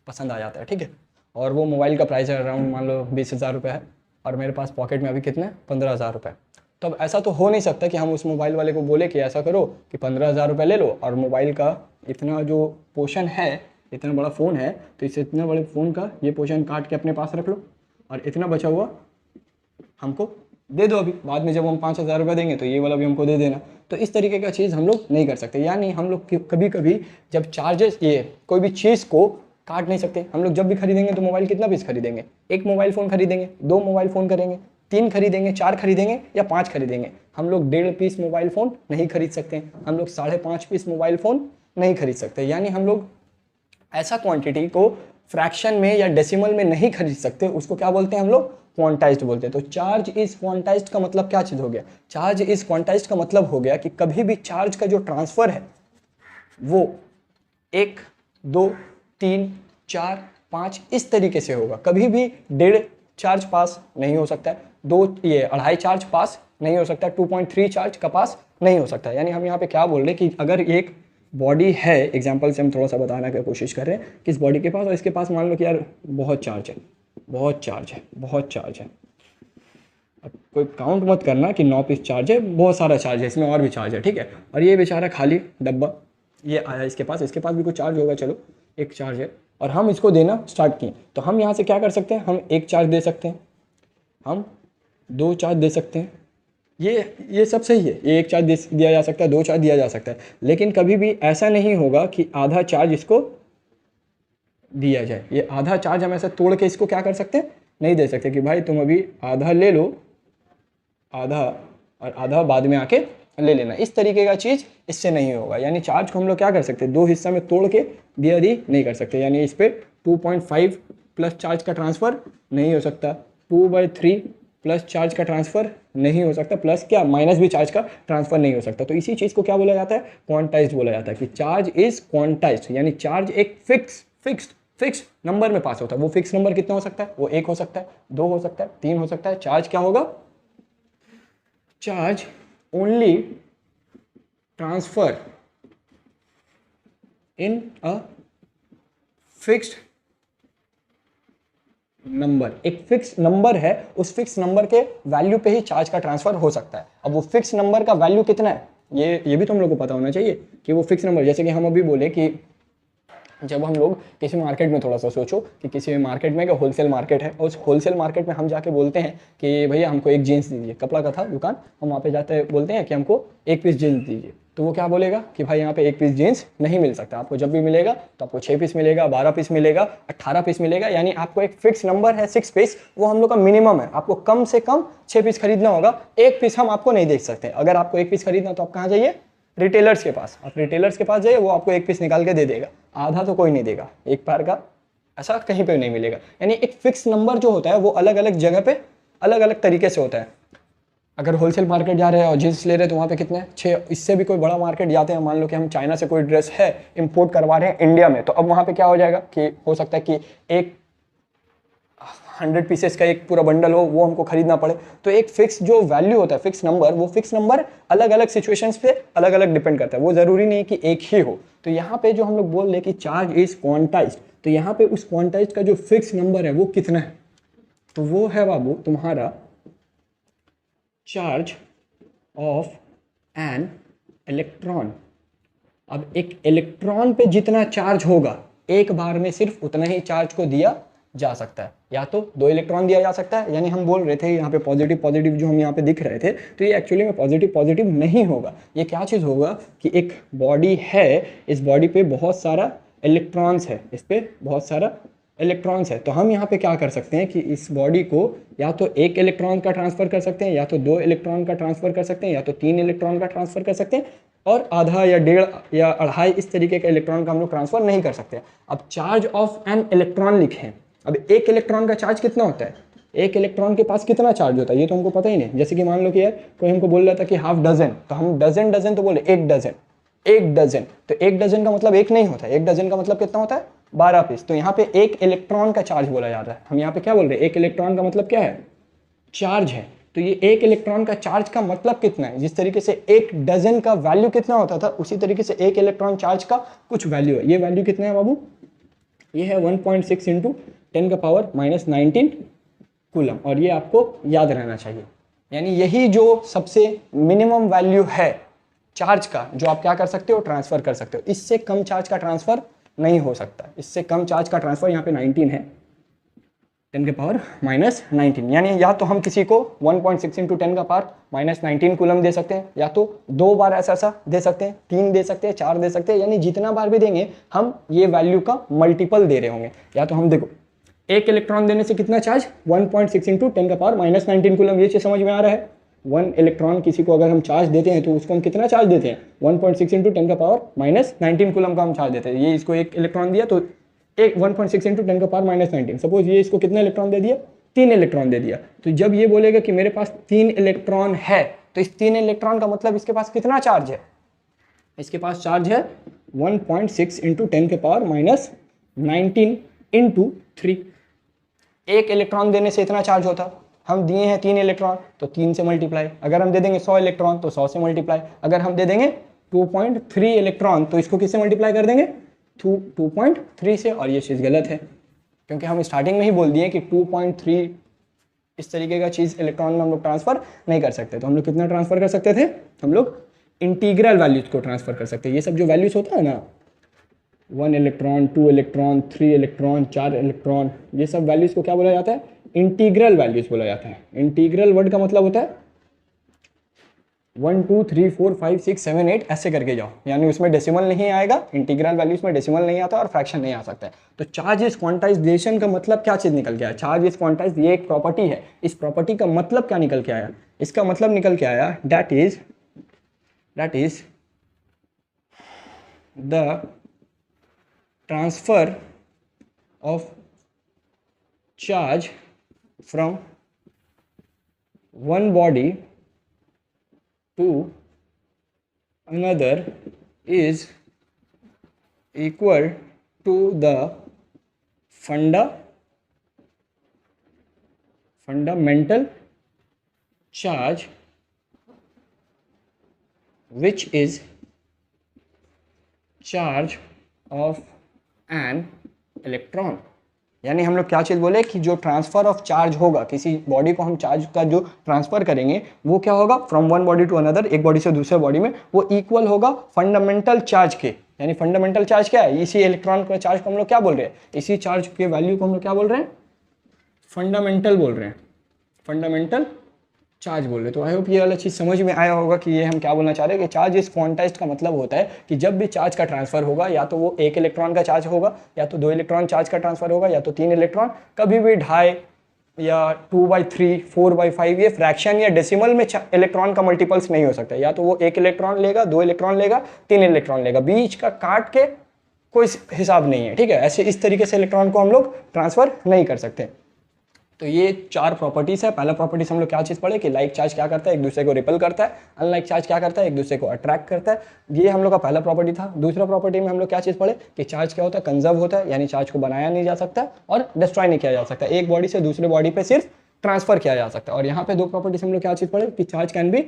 पसंद आ जाता है, ठीक है, और वो मोबाइल का प्राइस अराउंड मान लो 20,000 रुपये है, और मेरे पास पॉकेट में अभी कितने 15,000 रुपये। तो अब ऐसा तो हो नहीं सकता कि हम उस मोबाइल वाले को बोले कि ऐसा करो कि 15,000 रुपये ले लो, और मोबाइल का इतना जो पोर्शन है, इतना बड़ा फ़ोन है, तो इस इतने बड़े फ़ोन का ये पोर्शन काट के अपने पास रख लो, और इतना बचा हुआ हमको दे दो, अभी बाद में जब हम 5,000 रुपये देंगे तो ये वाला भी हमको दे देना। तो इस तरीके का चीज़ हम लोग नहीं कर सकते। यानी हम लोग कभी कभी जब चार्जेस, ये कोई भी चीज़ को काट नहीं सकते। हम लोग जब भी खरीदेंगे तो मोबाइल कितना पीस खरीदेंगे, एक मोबाइल फ़ोन खरीदेंगे, 2 मोबाइल फ़ोन करेंगे, 3 खरीदेंगे, 4 खरीदेंगे या 5 खरीदेंगे। हम लोग 1.5 पीस मोबाइल फ़ोन नहीं खरीद सकते, हम लोग 5.5 पीस मोबाइल फ़ोन नहीं खरीद सकते। यानी हम लोग ऐसा क्वांटिटी को फ्रैक्शन में या डेसिमल में नहीं खरीद सकते, उसको क्या बोलते हैं हम लोग, क्वांटाइज्ड बोलते हैं। तो चार्ज इज क्वांटाइज्ड का मतलब क्या चीज़ हो गया, चार्ज इज क्वांटाइज्ड का मतलब हो गया कि कभी भी चार्ज का जो ट्रांसफ़र है वो 1, 2, 3, 4, 5 इस तरीके से होगा। कभी भी 1.5 चार्ज पास नहीं हो सकता है, 2.5 चार्ज पास नहीं हो सकता, 2.3 चार्ज का पास नहीं हो सकता। यानी हम यहाँ पे क्या बोल रहे हैं कि अगर एक बॉडी है, एग्जांपल से हम थोड़ा सा बताने की कोशिश कर रहे हैं कि इस बॉडी के पास, और इसके पास मान लो कि यार बहुत चार्ज है, बहुत चार्ज है। अब कोई काउंट मत करना कि 9 पीस चार्ज है, बहुत सारा चार्ज है, इसमें और भी चार्ज है, ठीक है। और ये बेचारा खाली डब्बा ये आया इसके पास भी कुछ चार्ज होगा, चलो एक चार्ज है, और हम इसको देना स्टार्ट किए। तो हम यहाँ से क्या कर सकते हैं, हम 1 चार्ज दे सकते हैं, हम 2 चार्ज दे सकते हैं, ये सब सही है, ये 1 चार्ज दिया जा सकता है, 2 चार्ज दिया जा सकता है। लेकिन कभी भी ऐसा नहीं होगा कि आधा चार्ज इसको दिया जाए। ये आधा चार्ज हम ऐसे तोड़ के इसको क्या कर सकते हैं, नहीं दे सकते कि भाई तुम अभी आधा ले लो, आधा और आधा बाद में आके ले लेना। इस तरीके का चीज़ इससे नहीं होगा, यानी चार्ज को हम लोग क्या कर सकते हैं, दो हिस्सा में तोड़ के दिया दी नहीं कर सकते। यानी इस पर 2.5 प्लस चार्ज का ट्रांसफ़र नहीं हो सकता, 2/3 प्लस चार्ज का ट्रांसफ़र नहीं हो सकता, प्लस क्या माइनस भी चार्ज का ट्रांसफ़र नहीं हो सकता। तो इसी चीज़ को क्या बोला जाता है, क्वांटाइज्ड बोला जाता है कि चार्ज इज क्वांटाइज्ड, यानी चार्ज एक फिक्स नंबर में पास होता है। वो फिक्स नंबर कितना हो सकता है, वो 1 हो सकता है, 2 हो सकता है, 3 हो सकता है। चार्ज क्या होगा, charge only transfer in a fixed number. एक फिक्स नंबर है, उस फिक्स नंबर के वैल्यू पे ही चार्ज का ट्रांसफर हो सकता है। अब वो फिक्स नंबर का वैल्यू कितना है, ये भी तो हम लोग को पता होना चाहिए कि वो फिक्स नंबर, जैसे कि हम अभी बोले कि जब हम लोग किसी मार्केट में, थोड़ा सा सोचो कि किसी मार्केट में, होलसेल मार्केट है, और उस होलसेल मार्केट में हम जाके बोलते हैं कि भैया हमको एक जीन्स दीजिए, कपड़ा का था दुकान, हम वहाँ पे जाते हैं बोलते हैं कि हमको एक पीस जीन्स दीजिए। तो वो क्या बोलेगा कि भाई यहाँ पे एक पीस जीन्स नहीं मिल सकता, आपको जब भी मिलेगा तो आपको 6 पीस मिलेगा, 12 पीस मिलेगा, 18 पीस मिलेगा। यानी आपको एक फिक्स नंबर है 6 पीस, वो हम लोग का मिनिमम है। आपको कम से कम 6 पीस खरीदना होगा, एक पीस हम आपको नहीं देख सकते। अगर आपको एक पीस खरीदना तो आप कहाँ जाइए, रिटेलर्स के पास। आप रिटेलर्स के पास जाइए, वो आपको एक पीस निकाल के दे देगा, आधा तो कोई नहीं देगा, एक बार का ऐसा कहीं पे नहीं मिलेगा। यानी एक फिक्स नंबर जो होता है वो अलग अलग जगह पे अलग अलग तरीके से होता है। अगर होलसेल मार्केट जा रहे हैं और जींस ले रहे हैं तो वहाँ पे कितने 6, इससे भी कोई बड़ा मार्केट जाते हैं, मान लो कि हम चाइना से कोई ड्रेस है इंपोर्ट करवा रहे हैं इंडिया में, तो अब वहाँ पे क्या हो जाएगा कि हो सकता है कि एक 100 पीसेस का एक पूरा बंडल हो, वो हमको खरीदना पड़े। तो एक फिक्स जो वैल्यू होता है, फिक्स नंबर, वो फिक्स नंबर अलग अलग सिचुएशंस पे अलग अलग डिपेंड करता है, वो ज़रूरी नहीं कि एक ही हो। तो यहाँ पे जो हम लोग बोल रहे हैं कि चार्ज इज क्वांटाइज्ड, तो यहाँ पे उस क्वांटाइज्ड का जो फिक्स नंबर है वो कितना है, तो वो है बाबू तुम्हारा चार्ज ऑफ एन इलेक्ट्रॉन। अब एक इलेक्ट्रॉन पे जितना चार्ज होगा, एक बार में सिर्फ उतना ही चार्ज को दिया जा सकता है, या तो 2 इलेक्ट्रॉन दिया जा सकता है। यानी हम बोल रहे थे यहाँ पे पॉजिटिव पॉजिटिव जो हम यहाँ पे दिख रहे थे, तो ये एक्चुअली में पॉजिटिव पॉजिटिव नहीं होगा। ये क्या चीज़ होगा कि एक बॉडी है, इस बॉडी पे बहुत सारा इलेक्ट्रॉन्स है, इस पर बहुत सारा इलेक्ट्रॉन्स है। तो हम यहाँ पे क्या कर सकते हैं कि इस बॉडी को या तो 1 इलेक्ट्रॉन का ट्रांसफ़र कर सकते हैं, या तो 2 इलेक्ट्रॉन का ट्रांसफ़र कर सकते हैं, या तो 3 इलेक्ट्रॉन का ट्रांसफ़र कर सकते हैं, और आधा या 1.5 या 2.5 इस तरीके का इलेक्ट्रॉन का हम लोग ट्रांसफ़र नहीं कर सकते। अब चार्ज ऑफ एन इलेक्ट्रॉन लिखें। अब 1 इलेक्ट्रॉन का चार्ज कितना होता है, 1 इलेक्ट्रॉन के पास कितना चार्ज होता है ये तो हमको पता ही नहीं। जैसे कि मान लो कि यार कोई हमको बोल रहा था कि हाफ डजन, तो हम डजन तो बोले 1 डजन, 1 डजन। तो 1 डजन का मतलब 1 नहीं होता है, 1 डजन का मतलब कितना होता है, 12 पीस। तो यहाँ पे 1 इलेक्ट्रॉन का चार्ज बोला जाता है। हम यहाँ पे क्या बोल रहे हैं, 1 इलेक्ट्रॉन का मतलब क्या है, चार्ज है। तो ये 1 इलेक्ट्रॉन का चार्ज का मतलब कितना है, जिस तरीके से 1 डजन का वैल्यू कितना होता था, उसी तरीके से 1 इलेक्ट्रॉन चार्ज का कुछ वैल्यू है। ये वैल्यू कितना है बाबू, ये है 1.6 × 10⁻⁻19 कूलम, और ये आपको याद रहना चाहिए। यानी यही जो सबसे मिनिमम वैल्यू है चार्ज का, जो आप क्या कर सकते हो, ट्रांसफर कर सकते हो। इससे कम चार्ज का ट्रांसफर नहीं हो सकता, इससे कम चार्ज का ट्रांसफर, यहाँ पे 19 है, 10⁻⁻19। यानी या तो हम किसी को 1.6 × 10⁻⁻19 कूलम दे सकते हैं, या तो 2 बार ऐसा दे सकते हैं, 3 दे सकते हैं, 4 दे सकते हैं। यानी जितना बार भी देंगे हम ये वैल्यू का मल्टीपल दे रहे होंगे। या तो हम देखो 1 इलेक्ट्रॉन देने से कितना चार्ज, 1.6 × 10⁻⁻19 कूलम। ये चीज़ समझ में आ रहा है। 1 इलेक्ट्रॉन किसी को अगर हम चार्ज देते हैं तो उसको हम कितना चार्ज देते हैं, 1.6 × 10⁻⁻19 कूलम का हम चार्ज देते हैं। ये इसको 1 इलेक्ट्रॉन दिया तो 1.6 × 10⁻⁻19। सपोज ये इसको कितना इलेक्ट्रॉन दे दिया, 3 इलेक्ट्रॉन दे दिया। तो जब ये बोलेगा कि मेरे पास 3 इलेक्ट्रॉन है, तो इस 3 इलेक्ट्रॉन का मतलब इसके पास कितना चार्ज है, इसके पास चार्ज है 1.6 × 10⁻⁻19 × 3। 1 इलेक्ट्रॉन देने से इतना चार्ज होता, हम दिए हैं 3 इलेक्ट्रॉन तो 3 से मल्टीप्लाई। अगर हम दे देंगे 100 इलेक्ट्रॉन तो 100 से मल्टीप्लाई। अगर हम दे देंगे 2.3 इलेक्ट्रॉन तो इसको किससे मल्टीप्लाई कर देंगे, 2.3 से। और ये चीज़ गलत है, क्योंकि हम स्टार्टिंग में ही बोल दिए कि 2.3 इस तरीके का चीज़ इलेक्ट्रॉन में हम लोग ट्रांसफ़र नहीं कर सकते। तो हम लोग कितना ट्रांसफ़र कर सकते थे, हम लोग इंटीग्रल वैल्यूज़ को ट्रांसफ़र कर सकते हैं। ये सब जो वैल्यूज़ होता है ना, 1 इलेक्ट्रॉन, 2 इलेक्ट्रॉन, 3 इलेक्ट्रॉन, 4 इलेक्ट्रॉन, ये सब वैल्यूज़ को क्या बोला जाता है, इंटीग्रल वैल्यूज़ बोला जाता है। इंटीग्रल वर्ड का मतलब होता है 1 2 3 4 5 6 7 8 ऐसे करके जाओ, यानी उसमें डेसिमल नहीं आएगा। इंटीग्रल वैल्यूज में डेसिमल नहीं आता और फ्रैक्शन नहीं आ सकता है। तो चार्ज इज क्वांटाइजेशन का मतलब क्या चीज़ निकल के आया, चार्ज इज क्वांटाइज, ये एक प्रॉपर्टी है। इस प्रॉपर्टी का मतलब क्या निकल के आया, इसका मतलब निकल के आया that is that is the transfer of charge from one body to another is equal to the fundamental charge which is charge of an electron। यानी हम लोग क्या चीज़ बोले कि जो ट्रांसफर ऑफ चार्ज होगा, किसी बॉडी को हम चार्ज का जो ट्रांसफर करेंगे वो क्या होगा, from one body to another, एक बॉडी से दूसरे बॉडी में, वो इक्वल होगा फंडामेंटल चार्ज के। यानी फंडामेंटल चार्ज क्या है, इसी इलेक्ट्रॉन का चार्ज को हम लोग क्या बोल रहे हैं, इसी चार्ज के वैल्यू को हम लोग क्या बोल रहे हैं, फंडामेंटल बोल रहे हैं, फंडामेंटल चार्ज बोल रहे हैं। तो आई होप ये वाला चीज़ समझ में आया होगा कि ये हम क्या बोलना चाह रहे हैं कि चार्ज इज क्वांटाइज्ड का मतलब होता है कि जब भी चार्ज का ट्रांसफर होगा, या तो वो एक इलेक्ट्रॉन का चार्ज होगा, या तो 2 इलेक्ट्रॉन चार्ज का ट्रांसफर होगा, या तो 3 इलेक्ट्रॉन, कभी भी 2.5 या 2/3 4/5 ये फ्रैक्शन या डेसिमल में इलेक्ट्रॉन का मल्टीपल्स नहीं हो सकता। या तो वो 1 इलेक्ट्रॉन लेगा, 2 इलेक्ट्रॉन लेगा, 3 इलेक्ट्रॉन लेगा, बीच का काट के कोई हिसाब नहीं है, ठीक है। ऐसे इस तरीके से इलेक्ट्रॉन को हम लोग ट्रांसफर नहीं कर सकते। तो ये 4 प्रॉपर्टीज़ है। पहला प्रॉपर्टीज हम लोग क्या चीज़ पढ़े कि लाइक चार्ज क्या करता है, एक दूसरे को रिपेल करता है, अनलाइक चार्ज क्या करता है, एक दूसरे को अट्रैक्ट करता है। ये हम लोग का पहला प्रॉपर्टी था। दूसरा प्रॉपर्टी में हम लोग क्या चीज़ पढ़े कि चार्ज क्या होता है, कंजर्व होता है, यानी चार्ज को बनाया नहीं जा सकता और डिस्ट्रॉय नहीं किया जा सकता, एक बॉडी से दूसरे बॉडी पे सिर्फ ट्रांसफर किया जा सकता है। और यहाँ पे 2 प्रॉपर्टीज हम लोग क्या चीज़ पढ़े कि charge can be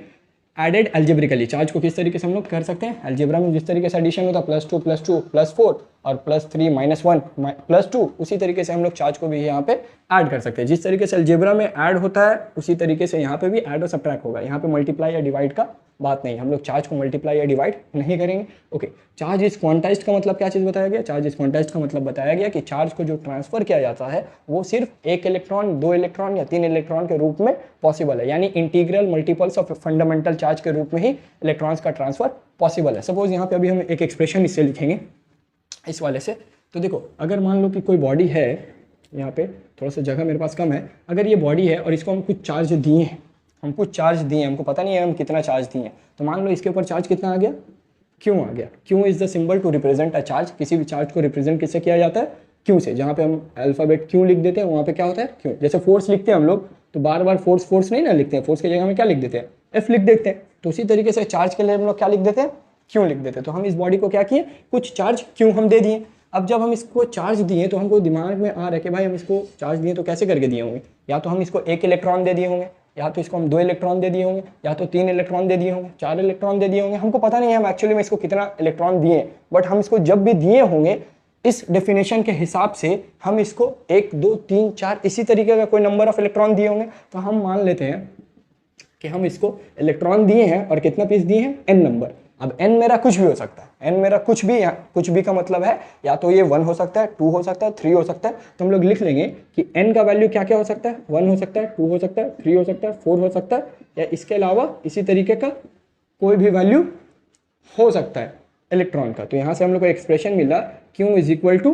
added algebraically, charge को किस तरीके से हम लोग कर सकते हैं, एल्जेब्रा में जिस तरीके से एडिशन होता है +2 +2 +4 और +3 -1 +2, उसी तरीके से हम लोग चार्ज को भी यहाँ पे ऐड कर सकते हैं। जिस तरीके से एल्जेब्रा में ऐड होता है उसी तरीके से यहाँ पे भी ऐड और सब्ट्रैक्ट होगा। यहाँ पे मल्टीप्लाई या डिवाइड का बात नहीं, हम लोग चार्ज को मल्टीप्लाई या डिवाइड नहीं करेंगे। ओके, चार्ज इज क्वांटाइज्ड का मतलब क्या चीज़ बताया गया, चार्ज इज क्वांटाइज्ड का मतलब बताया गया कि चार्ज को जो ट्रांसफर किया जाता है वो सिर्फ 1 इलेक्ट्रॉन, 2 इलेक्ट्रॉन या 3 इलेक्ट्रॉन के रूप में पॉसिबल है, यानी integral multiples of fundamental charge के रूप में ही इलेक्ट्रॉन्स का ट्रांसफर पॉसिबल है। सपोज यहाँ पे अभी हम एक एक्सप्रेशन इससे लिखेंगे इस वाले से। तो देखो, अगर मान लो कि कोई बॉडी है, यहाँ पे थोड़ा सा जगह मेरे पास कम है, अगर ये बॉडी है और इसको हम कुछ चार्ज दिए हैं, हम कुछ चार्ज दिए हैं, हमको पता नहीं है हम कितना चार्ज दिए हैं, तो मान लो इसके ऊपर चार्ज कितना आ गया, क्यों आ गया। Q is the symbol to represent a charge. किसी भी चार्ज को रिप्रेजेंट किससे किया जाता है, क्यों से। जहाँ पे हम अल्फाबेट क्यों लिख देते हैं वहाँ पे क्या होता है, क्यों। जैसे फोर्स लिखते हैं हम लोग तो बार बार फोर्स नहीं ना लिखते हैं, फोर्स की जगह में क्या लिख देते हैं, एफ लिख देते हैं। तो उसी तरीके से चार्ज के लिए हम लोग क्या लिख देते हैं, क्यों लिख देते हैं। तो हम इस बॉडी को क्या किए, कुछ चार्ज क्यों हम दे दिए। अब जब हम इसको चार्ज दिए तो हमको दिमाग में आ रहा है कि भाई हम इसको चार्ज दिए तो कैसे करके दिए होंगे, या तो हम इसको 1 इलेक्ट्रॉन दे दिए होंगे, या तो इसको हम 2 इलेक्ट्रॉन दे दिए होंगे, या तो 3 इलेक्ट्रॉन दे दिए होंगे, 4 इलेक्ट्रॉन दे दिए होंगे। हमको पता नहीं है हम एक्चुअली में इसको कितना इलेक्ट्रॉन दिए, बट हम इसको जब भी दिए होंगे इस डेफिनेशन के हिसाब से हम इसको 1 2 3 4 इसी तरीके का कोई नंबर ऑफ इलेक्ट्रॉन दिए होंगे। तो हम मान लेते हैं कि हम इसको इलेक्ट्रॉन दिए हैं और कितना पीस दिए हैं, n नंबर। अब n मेरा कुछ भी हो सकता है, n मेरा कुछ भी का मतलब है या तो ये 1 हो सकता है, 2 हो सकता है, 3 हो सकता है। तो हम लोग लिख लेंगे कि n का वैल्यू क्या क्या हो सकता है, 1 हो सकता है, 2 हो सकता है, 3 हो सकता है, 4 हो सकता है, या इसके अलावा इसी तरीके का कोई भी वैल्यू हो सकता है इलेक्ट्रॉन का। तो यहाँ से हम लोग को एक्सप्रेशन मिला Q is equal to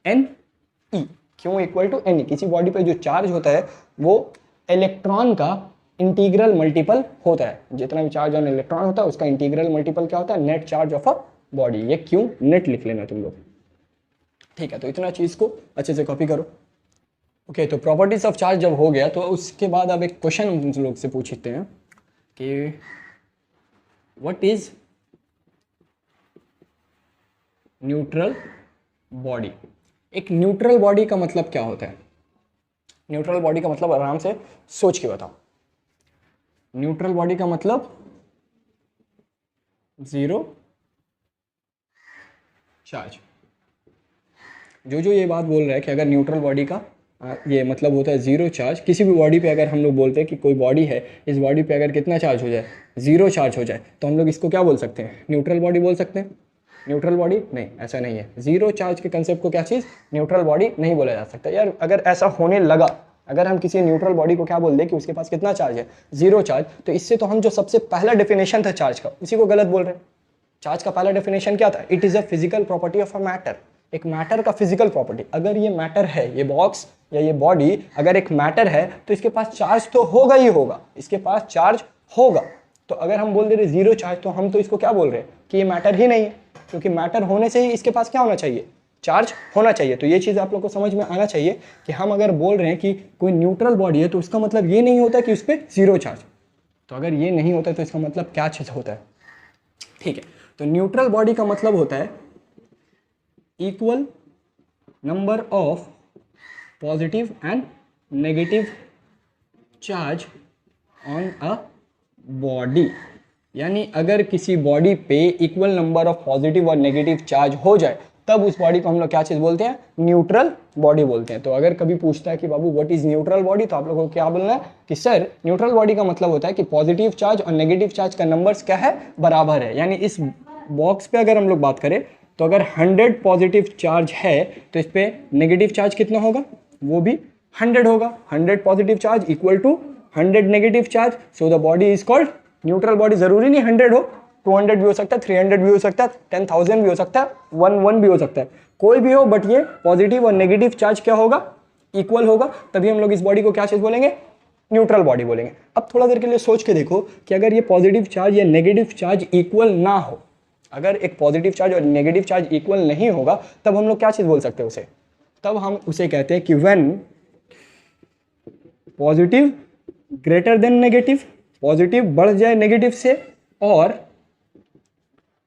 NE। Q equal to NE। किसी बॉडी पे जो चार्ज होता है वो इलेक्ट्रॉन का इंटीग्रल मल्टीपल होता है। जितना भी चार्ज ऑन इलेक्ट्रॉन होता है उसका इंटीग्रल मल्टीपल क्या होता है, net charge of a body. ये Q नेट लिख लेना तुम लोग, ठीक है। तो इतना चीज़ को अच्छे से कॉपी करो। ओके, तो प्रॉपर्टीज ऑफ चार्ज जब हो गया तो उसके बाद अब एक क्वेश्चन हम लोग से पूछते हैं कि व्हाट इज न्यूट्रल बॉडी। एक न्यूट्रल बॉडी का मतलब क्या होता है, न्यूट्रल बॉडी का मतलब आराम से सोच के बताओ। न्यूट्रल बॉडी का मतलब 0 चार्ज। जो ये बात बोल रहा है कि अगर न्यूट्रल बॉडी का ये मतलब होता है 0 चार्ज, किसी भी बॉडी पे अगर हम लोग बोलते हैं कि कोई बॉडी है, इस बॉडी पे अगर कितना चार्ज हो जाए, 0 चार्ज हो जाए, तो हम लोग इसको क्या बोल सकते हैं, न्यूट्रल बॉडी बोल सकते हैं। न्यूट्रल बॉडी नहीं, ऐसा नहीं है। 0 चार्ज के कंसेप्ट को क्या चीज़, न्यूट्रल बॉडी नहीं बोला जा सकता। यार अगर ऐसा होने लगा, अगर हम किसी न्यूट्रल बॉडी को क्या बोल दें कि उसके पास कितना चार्ज है, 0 चार्ज, तो इससे तो हम जो सबसे पहला डेफिनेशन था चार्ज का उसी को गलत बोल रहे हैं। चार्ज का पहला डेफिनेशन क्या था, it is a physical property of a matter. एक मैटर का फिजिकल प्रॉपर्टी। अगर ये मैटर है, ये बॉक्स या ये बॉडी अगर एक मैटर है तो इसके पास चार्ज तो होगा ही होगा, इसके पास चार्ज होगा। तो अगर हम बोल दे रहे जीरो चार्ज तो हम तो इसको क्या बोल रहे हैं कि ये मैटर ही नहीं है, क्योंकि मैटर होने से ही इसके पास क्या होना चाहिए, चार्ज होना चाहिए। तो ये चीज़ आप लोग को समझ में आना चाहिए कि हम अगर बोल रहे हैं कि कोई न्यूट्रल बॉडी है तो उसका मतलब ये नहीं होता कि उस पर जीरो चार्ज। तो अगर ये नहीं होता तो इसका मतलब क्या चीज़ होता है, ठीक है। तो न्यूट्रल बॉडी का मतलब होता है equal number of positive and negative charge on a body. यानी अगर किसी बॉडी पे इक्वल नंबर ऑफ पॉजिटिव और नेगेटिव चार्ज हो जाए तब उस बॉडी को हम लोग क्या चीज़ बोलते हैं, न्यूट्रल बॉडी बोलते हैं। तो अगर कभी पूछता है कि बाबू व्हाट इज न्यूट्रल बॉडी, तो आप लोगों को क्या बोलना है कि सर न्यूट्रल बॉडी का मतलब होता है कि पॉजिटिव चार्ज और नेगेटिव चार्ज का नंबर्स क्या है, बराबर है। यानी इस बॉक्स पे अगर हम लोग बात करें तो अगर 100 पॉजिटिव चार्ज है तो इस पर नेगेटिव चार्ज कितना होगा, वो भी 100 होगा। 100 positive charge equal to 100 negative charge, so the body is called neutral body. जरूरी नहीं 100 हो, 200 भी हो सकता है, 300 भी हो सकता है, 10,000 भी हो सकता है, 1 भी हो सकता है, कोई भी हो, बट ये पॉजिटिव और नेगेटिव चार्ज क्या होगा, इक्वल होगा। तभी हम लोग इस बॉडी को क्या चीज बोलेंगे, न्यूट्रल बॉडी बोलेंगे। अब थोड़ा देर के लिए सोच के देखो कि अगर ये पॉजिटिव चार्ज या नेगेटिव चार्ज इक्वल ना हो, अगर एक पॉजिटिव चार्ज और नेगेटिव चार्ज इक्वल नहीं होगा तब हम लोग क्या चीज बोल सकते हैं उसे, तब हम उसे कहते हैं कि when positive greater than negative, positive बढ़ जाए नेगेटिव से और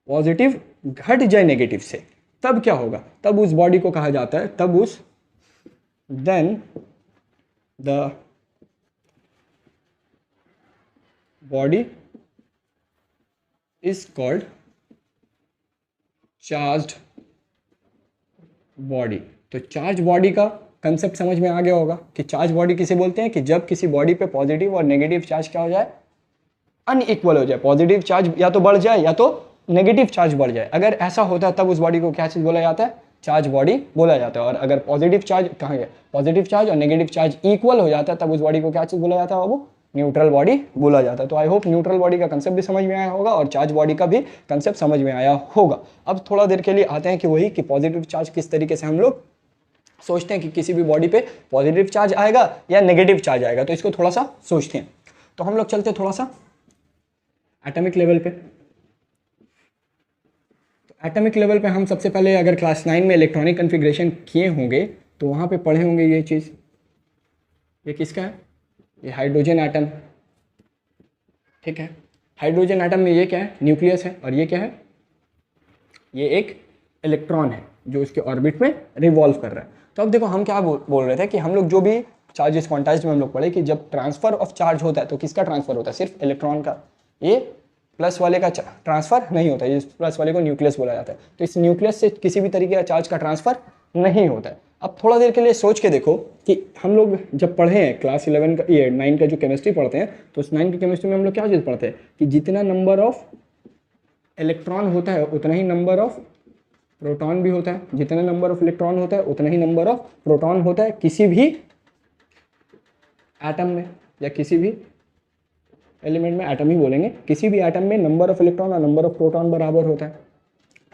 पॉजिटिव घट जाए नेगेटिव से, तब क्या होगा, तब उस बॉडी को कहा जाता है, तब उस then the body is called charged body. तो चार्ज बॉडी का कंसेप्ट समझ में आ गया होगा कि चार्ज बॉडी किसे बोलते हैं, कि जब किसी बॉडी पे पॉजिटिव और नेगेटिव चार्ज क्या हो जाए, अनइक्वल हो जाए, पॉजिटिव चार्ज या तो बढ़ जाए या तो नेगेटिव चार्ज बढ़ जाए। अगर ऐसा होता है तब उस बॉडी को क्या चीज बोला जाता है, चार्ज बॉडी बोला जाता है। और अगर पॉजिटिव चार्ज कहाँ गया, पॉजिटिव चार्ज और नेगेटिव चार्ज इक्वल हो जाता है तब उस बॉडी को क्या चीज बोला जाता है बाबू, न्यूट्रल बॉडी बोला जाता है। तो आई होप न्यूट्रल बॉडी का कंसेप्ट भी समझ में आया होगा और चार्ज बॉडी का भी कंसेप्ट समझ में आया होगा। अब थोड़ा देर के लिए आते हैं कि वही कि पॉजिटिव चार्ज किस तरीके से हम लोग सोचते हैं कि किसी भी बॉडी पे पॉजिटिव चार्ज आएगा या नेगेटिव चार्ज आएगा, तो इसको थोड़ा सा सोचते हैं। तो हम लोग चलते हैं थोड़ा सा एटॉमिक लेवल पे। तो एटॉमिक लेवल पे हम सबसे पहले अगर क्लास 9 में इलेक्ट्रॉनिक कन्फिग्रेशन किए होंगे तो वहाँ पे पढ़े होंगे ये चीज़, ये किसका है, ये हाइड्रोजन एटम, ठीक है। हाइड्रोजन एटम में ये क्या है, न्यूक्लियस है, और ये क्या है, ये एक इलेक्ट्रॉन है जो उसके ऑर्बिट में रिवॉल्व कर रहा है। तो अब देखो हम क्या बोल रहे थे कि हम लोग जो भी चार्जेस क्वांटाइज्ड में हम लोग पढ़े कि जब ट्रांसफर ऑफ चार्ज होता है तो किसका ट्रांसफर होता है, सिर्फ इलेक्ट्रॉन का। ये प्लस वाले का ट्रांसफर नहीं होता है, इस प्लस वाले को न्यूक्लियस बोला जाता है। तो इस न्यूक्लियस से किसी भी तरीके का चार्ज का ट्रांसफर नहीं होता है। अब थोड़ा देर के लिए सोच के देखो कि हम लोग जब पढ़े हैं क्लास 11 का, ये 9 का जो केमिस्ट्री पढ़ते हैं, तो उस 9 की केमिस्ट्री में हम लोग क्या चीज़ पढ़ते हैं कि जितना नंबर ऑफ इलेक्ट्रॉन होता है उतना ही नंबर ऑफ प्रोटॉन भी होता है, जितना नंबर ऑफ इलेक्ट्रॉन होता है उतना ही नंबर ऑफ प्रोटॉन होता है किसी भी एटम में या किसी भी एलिमेंट में, एटम ही बोलेंगे, किसी भी एटम में नंबर ऑफ इलेक्ट्रॉन और नंबर ऑफ प्रोटॉन बराबर होता है।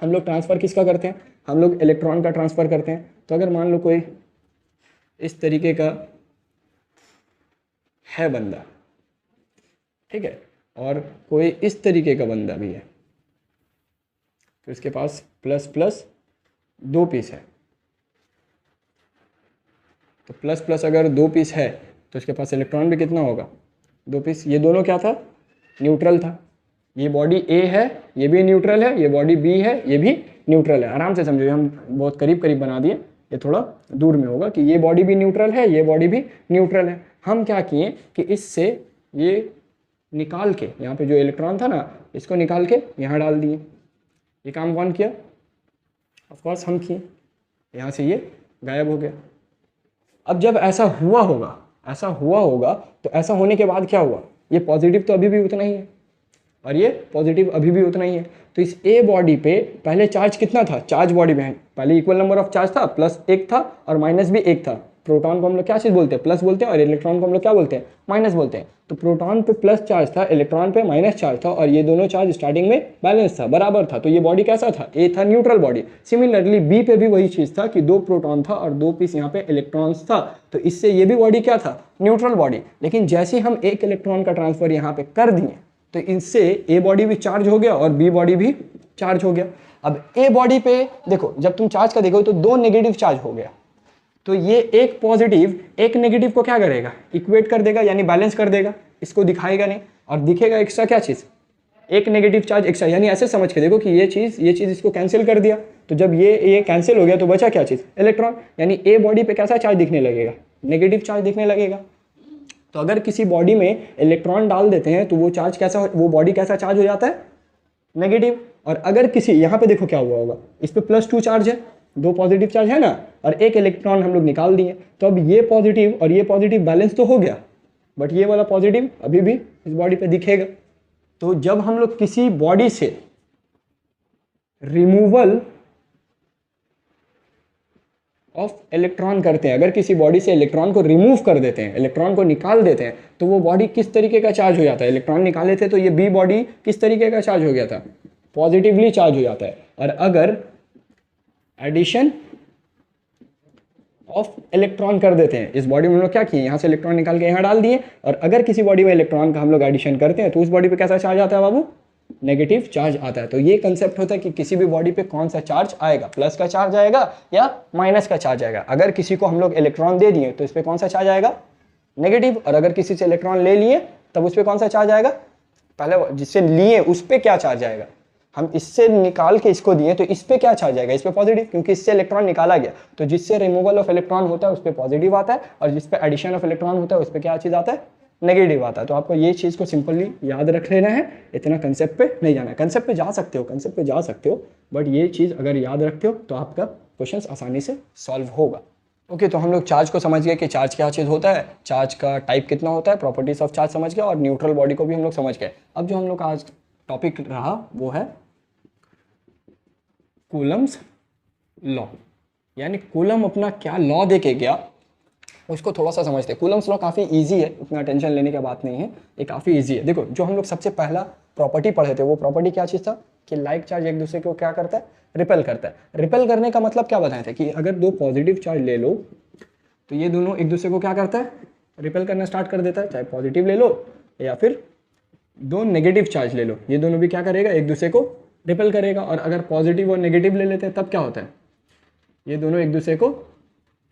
हम लोग ट्रांसफ़र किसका करते हैं, हम लोग इलेक्ट्रॉन का ट्रांसफ़र करते हैं। तो अगर मान लो कोई इस तरीके का है बंदा, ठीक है, और कोई इस तरीके का बंदा भी है, तो इसके पास प्लस प्लस 2 पीस है। तो प्लस प्लस अगर 2 पीस है तो इसके पास इलेक्ट्रॉन भी कितना होगा, 2 पीस। ये दोनों क्या था, न्यूट्रल था। ये बॉडी ए है, ये भी न्यूट्रल है, ये बॉडी बी है, ये भी न्यूट्रल है। आराम से समझो, हम बहुत करीब करीब बना दिए, ये थोड़ा दूर में होगा कि ये बॉडी भी न्यूट्रल है, ये बॉडी भी न्यूट्रल है। हम क्या किए कि इससे ये निकाल के, यहाँ पे जो इलेक्ट्रॉन था ना, इसको निकाल के यहाँ डाल दिए। ये काम कौन किया, ऑफ कोर्स हम किए। यहाँ से ये गायब हो गया। अब जब ऐसा हुआ होगा, तो ऐसा होने के बाद क्या हुआ, ये पॉजिटिव तो अभी भी उतना ही है और ये पॉजिटिव अभी भी उतना ही है। तो इस ए बॉडी पे पहले चार्ज कितना था, चार्ज बॉडी में पहले इक्वल नंबर ऑफ चार्ज था, +1 था और -1 था। प्रोटॉन को हम लोग क्या चीज़ बोलते हैं, प्लस बोलते हैं, और इलेक्ट्रॉन को हम लोग क्या बोलते हैं, माइनस बोलते हैं। तो प्रोटॉन पे प्लस चार्ज था, इलेक्ट्रॉन पे माइनस चार्ज था, और ये दोनों चार्ज स्टार्टिंग में बैलेंस था, बराबर था। तो ये बॉडी कैसा था, ए था न्यूट्रल बॉडी। सिमिलरली बी पे भी वही चीज़ था कि 2 प्रोटॉन था और 2 पीस यहाँ पे इलेक्ट्रॉन्स था, तो इससे ये भी बॉडी क्या था, न्यूट्रल बॉडी। लेकिन जैसे ही हम एक इलेक्ट्रॉन का ट्रांसफर यहाँ पे कर दिए तो इससे ए बॉडी भी चार्ज हो गया और बी बॉडी भी चार्ज हो गया। अब ए बॉडी पे देखो, जब तुम चार्ज का देखो तो 2 नेगेटिव चार्ज हो गया, तो ये एक पॉजिटिव एक नेगेटिव को क्या करेगा, इक्वेट कर देगा, यानी बैलेंस कर देगा, इसको दिखाएगा नहीं, और दिखेगा एक्स्ट्रा क्या चीज़, एक नेगेटिव चार्ज एक्स्ट्रा। यानी ऐसे समझ के देखो कि ये चीज़ इसको कैंसिल कर दिया, तो जब ये कैंसिल हो गया तो बचा क्या चीज़, इलेक्ट्रॉन। यानी ए बॉडी पे कैसा चार्ज दिखने लगेगा, नेगेटिव चार्ज दिखने लगेगा। तो अगर किसी बॉडी में इलेक्ट्रॉन डाल देते हैं तो वो बॉडी कैसा चार्ज हो जाता है, नेगेटिव। और अगर किसी यहाँ पे देखो क्या हुआ होगा, इस पे +2 चार्ज है, 2 पॉजिटिव चार्ज है ना, और एक इलेक्ट्रॉन हम लोग निकाल दिए, तो अब ये पॉजिटिव और ये पॉजिटिव बैलेंस तो हो गया, बट ये वाला पॉजिटिव अभी भी इस बॉडी पे दिखेगा। तो जब हम लोग किसी बॉडी से रिमूवल ऑफ इलेक्ट्रॉन करते हैं, अगर किसी बॉडी से इलेक्ट्रॉन को रिमूव कर देते हैं, इलेक्ट्रॉन को निकाल देते हैं, तो वो बॉडी किस तरीके का चार्ज हो जाता है, इलेक्ट्रॉन निकाले थे तो ये बी बॉडी किस तरीके का चार्ज हो गया था, पॉजिटिवली चार्ज हो जाता है। और अगर एडिशन ऑफ इलेक्ट्रॉन कर देते हैं, इस बॉडी में हम लोग क्या किए, यहाँ से इलेक्ट्रॉन निकाल के यहाँ डाल दिए, और अगर किसी बॉडी में इलेक्ट्रॉन का हम लोग एडिशन करते हैं तो उस बॉडी पे कैसा चार्ज आता है बाबू, नेगेटिव चार्ज आता है। तो ये कंसेप्ट होता है कि किसी भी बॉडी पे कौन सा चार्ज आएगा, प्लस का चार्ज आएगा या माइनस का चार्ज आएगा। अगर किसी को हम लोग इलेक्ट्रॉन दे दिए तो इस पर कौन सा चार्ज आएगा, नेगेटिव, और अगर किसी से इलेक्ट्रॉन ले लिए तब उस पर कौन सा चार्ज आएगा, पहले जिससे लिए उस पर क्या चार्ज आएगा, हम इससे निकाल के इसको दिए तो इस पे क्या चार्ज आएगा, इस पे पॉजिटिव, क्योंकि इससे इलेक्ट्रॉन निकाला गया। तो जिससे रिमूवल ऑफ इलेक्ट्रॉन होता है उस पर पॉजिटिव आता है, और जिस पे एडिशन ऑफ इलेक्ट्रॉन होता है उस पर क्या चीज़ आता है, नेगेटिव आता है। तो आपको ये चीज़ को सिंपली याद रख लेना है, इतना कंसेप्ट पे नहीं जाना है। कंसेप्ट पे जा सकते हो, बट ये चीज़ अगर याद रखते हो तो आपका क्वेश्चन आसानी से सॉल्व होगा। ओके, तो हम लोग चार्ज को समझ गए कि चार्ज क्या चीज़ होता है, चार्ज का टाइप कितना होता है, प्रॉपर्टीज ऑफ चार्ज समझ गए, और न्यूट्रल बॉडी को भी हम लोग समझ गए। अब जो हम लोग का आज टॉपिक रहा वो है कूलम्स लॉ, यानी कूलम अपना क्या लॉ दे के गया उसको थोड़ा सा समझते हैं। कूलम्स लॉ काफ़ी इजी है, उतना टेंशन लेने की बात नहीं है, ये काफ़ी इजी है। देखो, जो हम लोग सबसे पहला प्रॉपर्टी पढ़े थे वो प्रॉपर्टी क्या चीज़ था कि लाइक चार्ज एक दूसरे को क्या करता है, रिपेल करता है। रिपेल करने का मतलब क्या बताए थे कि अगर 2 पॉजिटिव चार्ज ले लो तो ये दोनों एक दूसरे को क्या करता है, रिपेल करना स्टार्ट कर देता है। चाहे पॉजिटिव ले लो या फिर 2 नेगेटिव चार्ज ले लो, ये दोनों भी क्या करेगा, एक दूसरे को रिपेल करेगा। और अगर पॉजिटिव और नेगेटिव ले लेते हैं तब क्या होता है, ये दोनों एक दूसरे को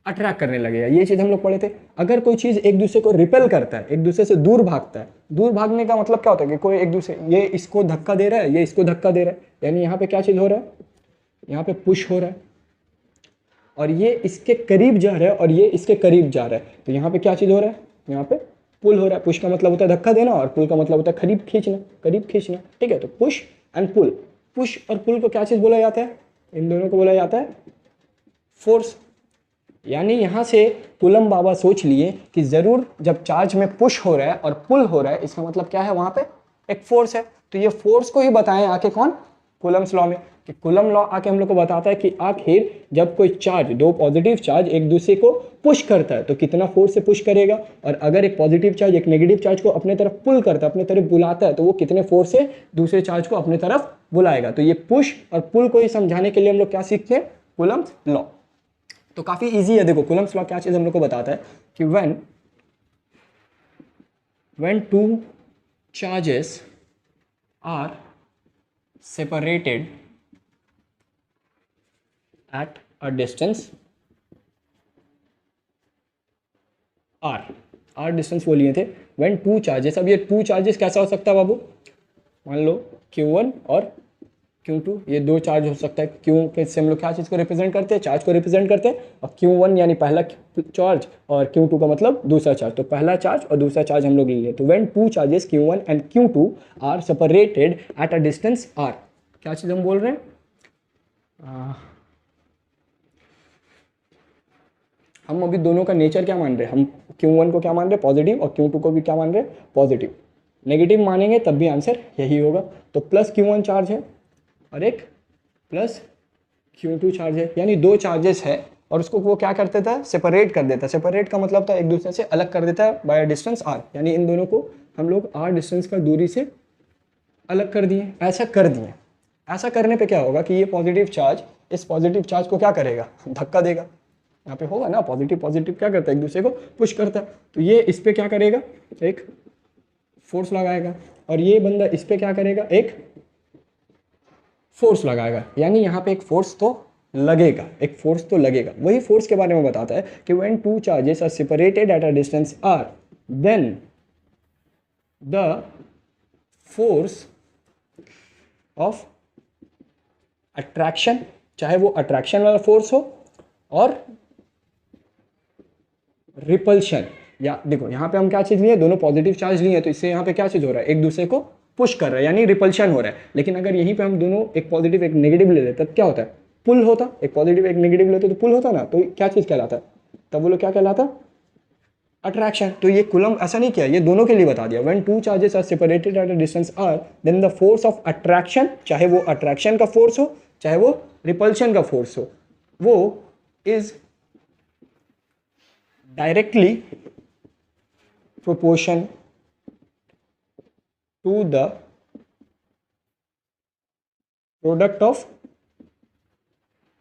अट्रैक्ट करने लगेगा। ये चीज़ हम लोग पढ़े थे। अगर कोई चीज़ एक दूसरे को रिपेल करता है, एक दूसरे से दूर भागता है, दूर भागने का मतलब क्या होता है कि कोई एक दूसरे, ये इसको धक्का दे रहा है, ये इसको धक्का दे रहा है, यानी यहाँ पे क्या चीज़ हो रहा है, यहाँ पे पुश हो रहा है, और ये इसके करीब जा रहा है और ये इसके करीब जा रहा है, तो यहाँ पे क्या चीज़ हो रहा है, यहाँ पे पुल हो रहा है। पुश का मतलब होता है धक्का देना, और पुल का मतलब होता है करीब खींचना, ठीक है। तो पुश एंड पुल, पुश और पुल को क्या चीज़ बोला जाता है, इन दोनों को बोला जाता है फोर्स। यानी यहाँ से कूलम बाबा सोच लिए कि ज़रूर जब चार्ज में पुश हो रहा है और पुल हो रहा है, इसका मतलब क्या है, वहाँ पे एक फोर्स है। तो ये फोर्स को ही बताएं आके कौन, कूलम्स लॉ में, कि कूलम लॉ आके हम लोग को बताता है कि आखिर जब कोई चार्ज, 2 पॉजिटिव चार्ज एक दूसरे को पुश करता है तो कितना फोर्स से पुश करेगा, और अगर एक पॉजिटिव चार्ज एक नेगेटिव चार्ज को अपने तरफ पुल करता है, अपने तरफ बुलाता है, तो वो कितने फोर्स से दूसरे चार्ज को अपने तरफ बुलाएगा। तो ये पुश और पुल को ही समझाने के लिए हम लोग क्या सीखते हैं, कूलम्स लॉ। तो काफ़ी इजी है। देखो, कूलम्स लॉ क्या चीज़ हम लोग को बताता है कि when 2 charges are separated at a distance r distance वो लिए थे, when 2 charges। अब ये 2 चार्जेस कैसा हो सकता है बाबू, मान लो Q1 और Q2, ये 2 चार्ज हो सकता है। Q से हम लोग क्या चीज़ को रिप्रेजेंट करते हैं, चार्ज को रिप्रेजेंट करते हैं, और Q1 यानी पहला चार्ज और Q2 का मतलब दूसरा चार्ज। तो पहला चार्ज और दूसरा चार्ज हम लोग ले लिए। तो when 2 charges Q1 and Q2 are separated at a distance r, क्या चीज़ हम बोल रहे हैं, हम अभी दोनों का नेचर क्या मान रहे हैं, हम Q1 को क्या मान रहे हैं, पॉजिटिव, और Q2 को भी क्या मान रहे हैं, पॉजिटिव। नेगेटिव मानेंगे तब भी आंसर यही होगा। तो प्लस Q1 चार्ज है और एक प्लस Q2 चार्ज है, यानी 2 चार्जेस है और उसको वो क्या कर देता है, सेपरेट कर देता है। सेपरेट का मतलब था एक दूसरे से अलग कर देता है बाय डिस्टेंस r, यानी इन दोनों को हम लोग r डिस्टेंस का दूरी से अलग कर दिए, ऐसा कर दिए। ऐसा करने पे क्या होगा कि ये पॉजिटिव चार्ज इस पॉजिटिव चार्ज को क्या करेगा, धक्का देगा। यहाँ पे होगा ना, पॉजिटिव पॉजिटिव क्या करता है, एक दूसरे को पुश करता है। तो ये इस पे क्या करेगा, एक फोर्स लगाएगा, और ये बंदा इस पे क्या करेगा, एक फोर्स लगाएगा। यानी यहाँ पे एक फोर्स तो लगेगा, एक फोर्स तो लगेगा। वही फोर्स के बारे में बताता है कि when two charges are separated at a distance r, then the force of attraction, चाहे वो अट्रैक्शन वाला फोर्स हो और रिपल्शन, या देखो यहाँ पे हम क्या चीज लिए, दोनों पॉजिटिव चार्ज लिए, तो इससे यहाँ पे क्या चीज हो रहा है, एक दूसरे को पुश कर रहा है, यानी रिपल्शन हो रहा है। लेकिन अगर यहीं पे हम दोनों एक पॉजिटिव एक नेगेटिव ले लेते तब क्या होता है, पुल होता। एक पॉजिटिव एक नेगेटिव लेते तो पुल होता ना, तो क्या चीज कहलाता है, तब वो लोग क्या कहलाता, अट्रैक्शन। तो ये कूलम ऐसा नहीं किया, ये दोनों के लिए बता दिया। When two charges are separated at a distance r, then the force of attraction, चाहे वो अट्रैक्शन का फोर्स हो चाहे वो रिपल्शन का फोर्स हो, वो is directly proportion to the product of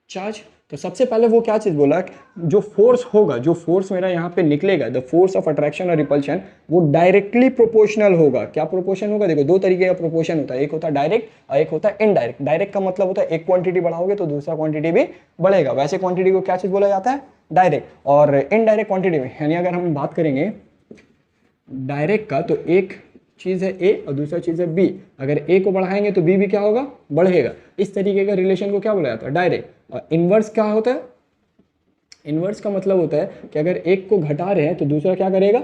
charge. तो सबसे पहले वो क्या चीज बोला, जो फोर्स होगा, जो फोर्स मेरा यहाँ पे निकलेगा, द फोर्स ऑफ अट्रैक्शन और रिपल्शन, वो डायरेक्टली प्रोपोर्शनल होगा। क्या प्रोपोर्शन होगा, देखो दो तरीके का प्रोपोर्शन होता है, एक होता है डायरेक्ट और एक होता है इनडायरेक्ट। डायरेक्ट का मतलब होता है एक क्वांटिटी बढ़ाओगे तो दूसरा क्वांटिटी भी बढ़ेगा, वैसे क्वांटिटी को क्या चीज बोला जाता है, डायरेक्ट। और इनडायरेक्ट क्वांटिटी में, यानी अगर हम बात करेंगे डायरेक्ट का, तो एक चीज है ए और दूसरा चीज है बी, अगर ए को बढ़ाएंगे तो बी भी क्या होगा, बढ़ेगा। इस तरीके का रिलेशन को क्या बोला जाता है, डायरेक्ट। और इनवर्स क्या होता है, इनवर्स का मतलब होता है कि अगर एक को घटा रहे हैं तो दूसरा क्या करेगा,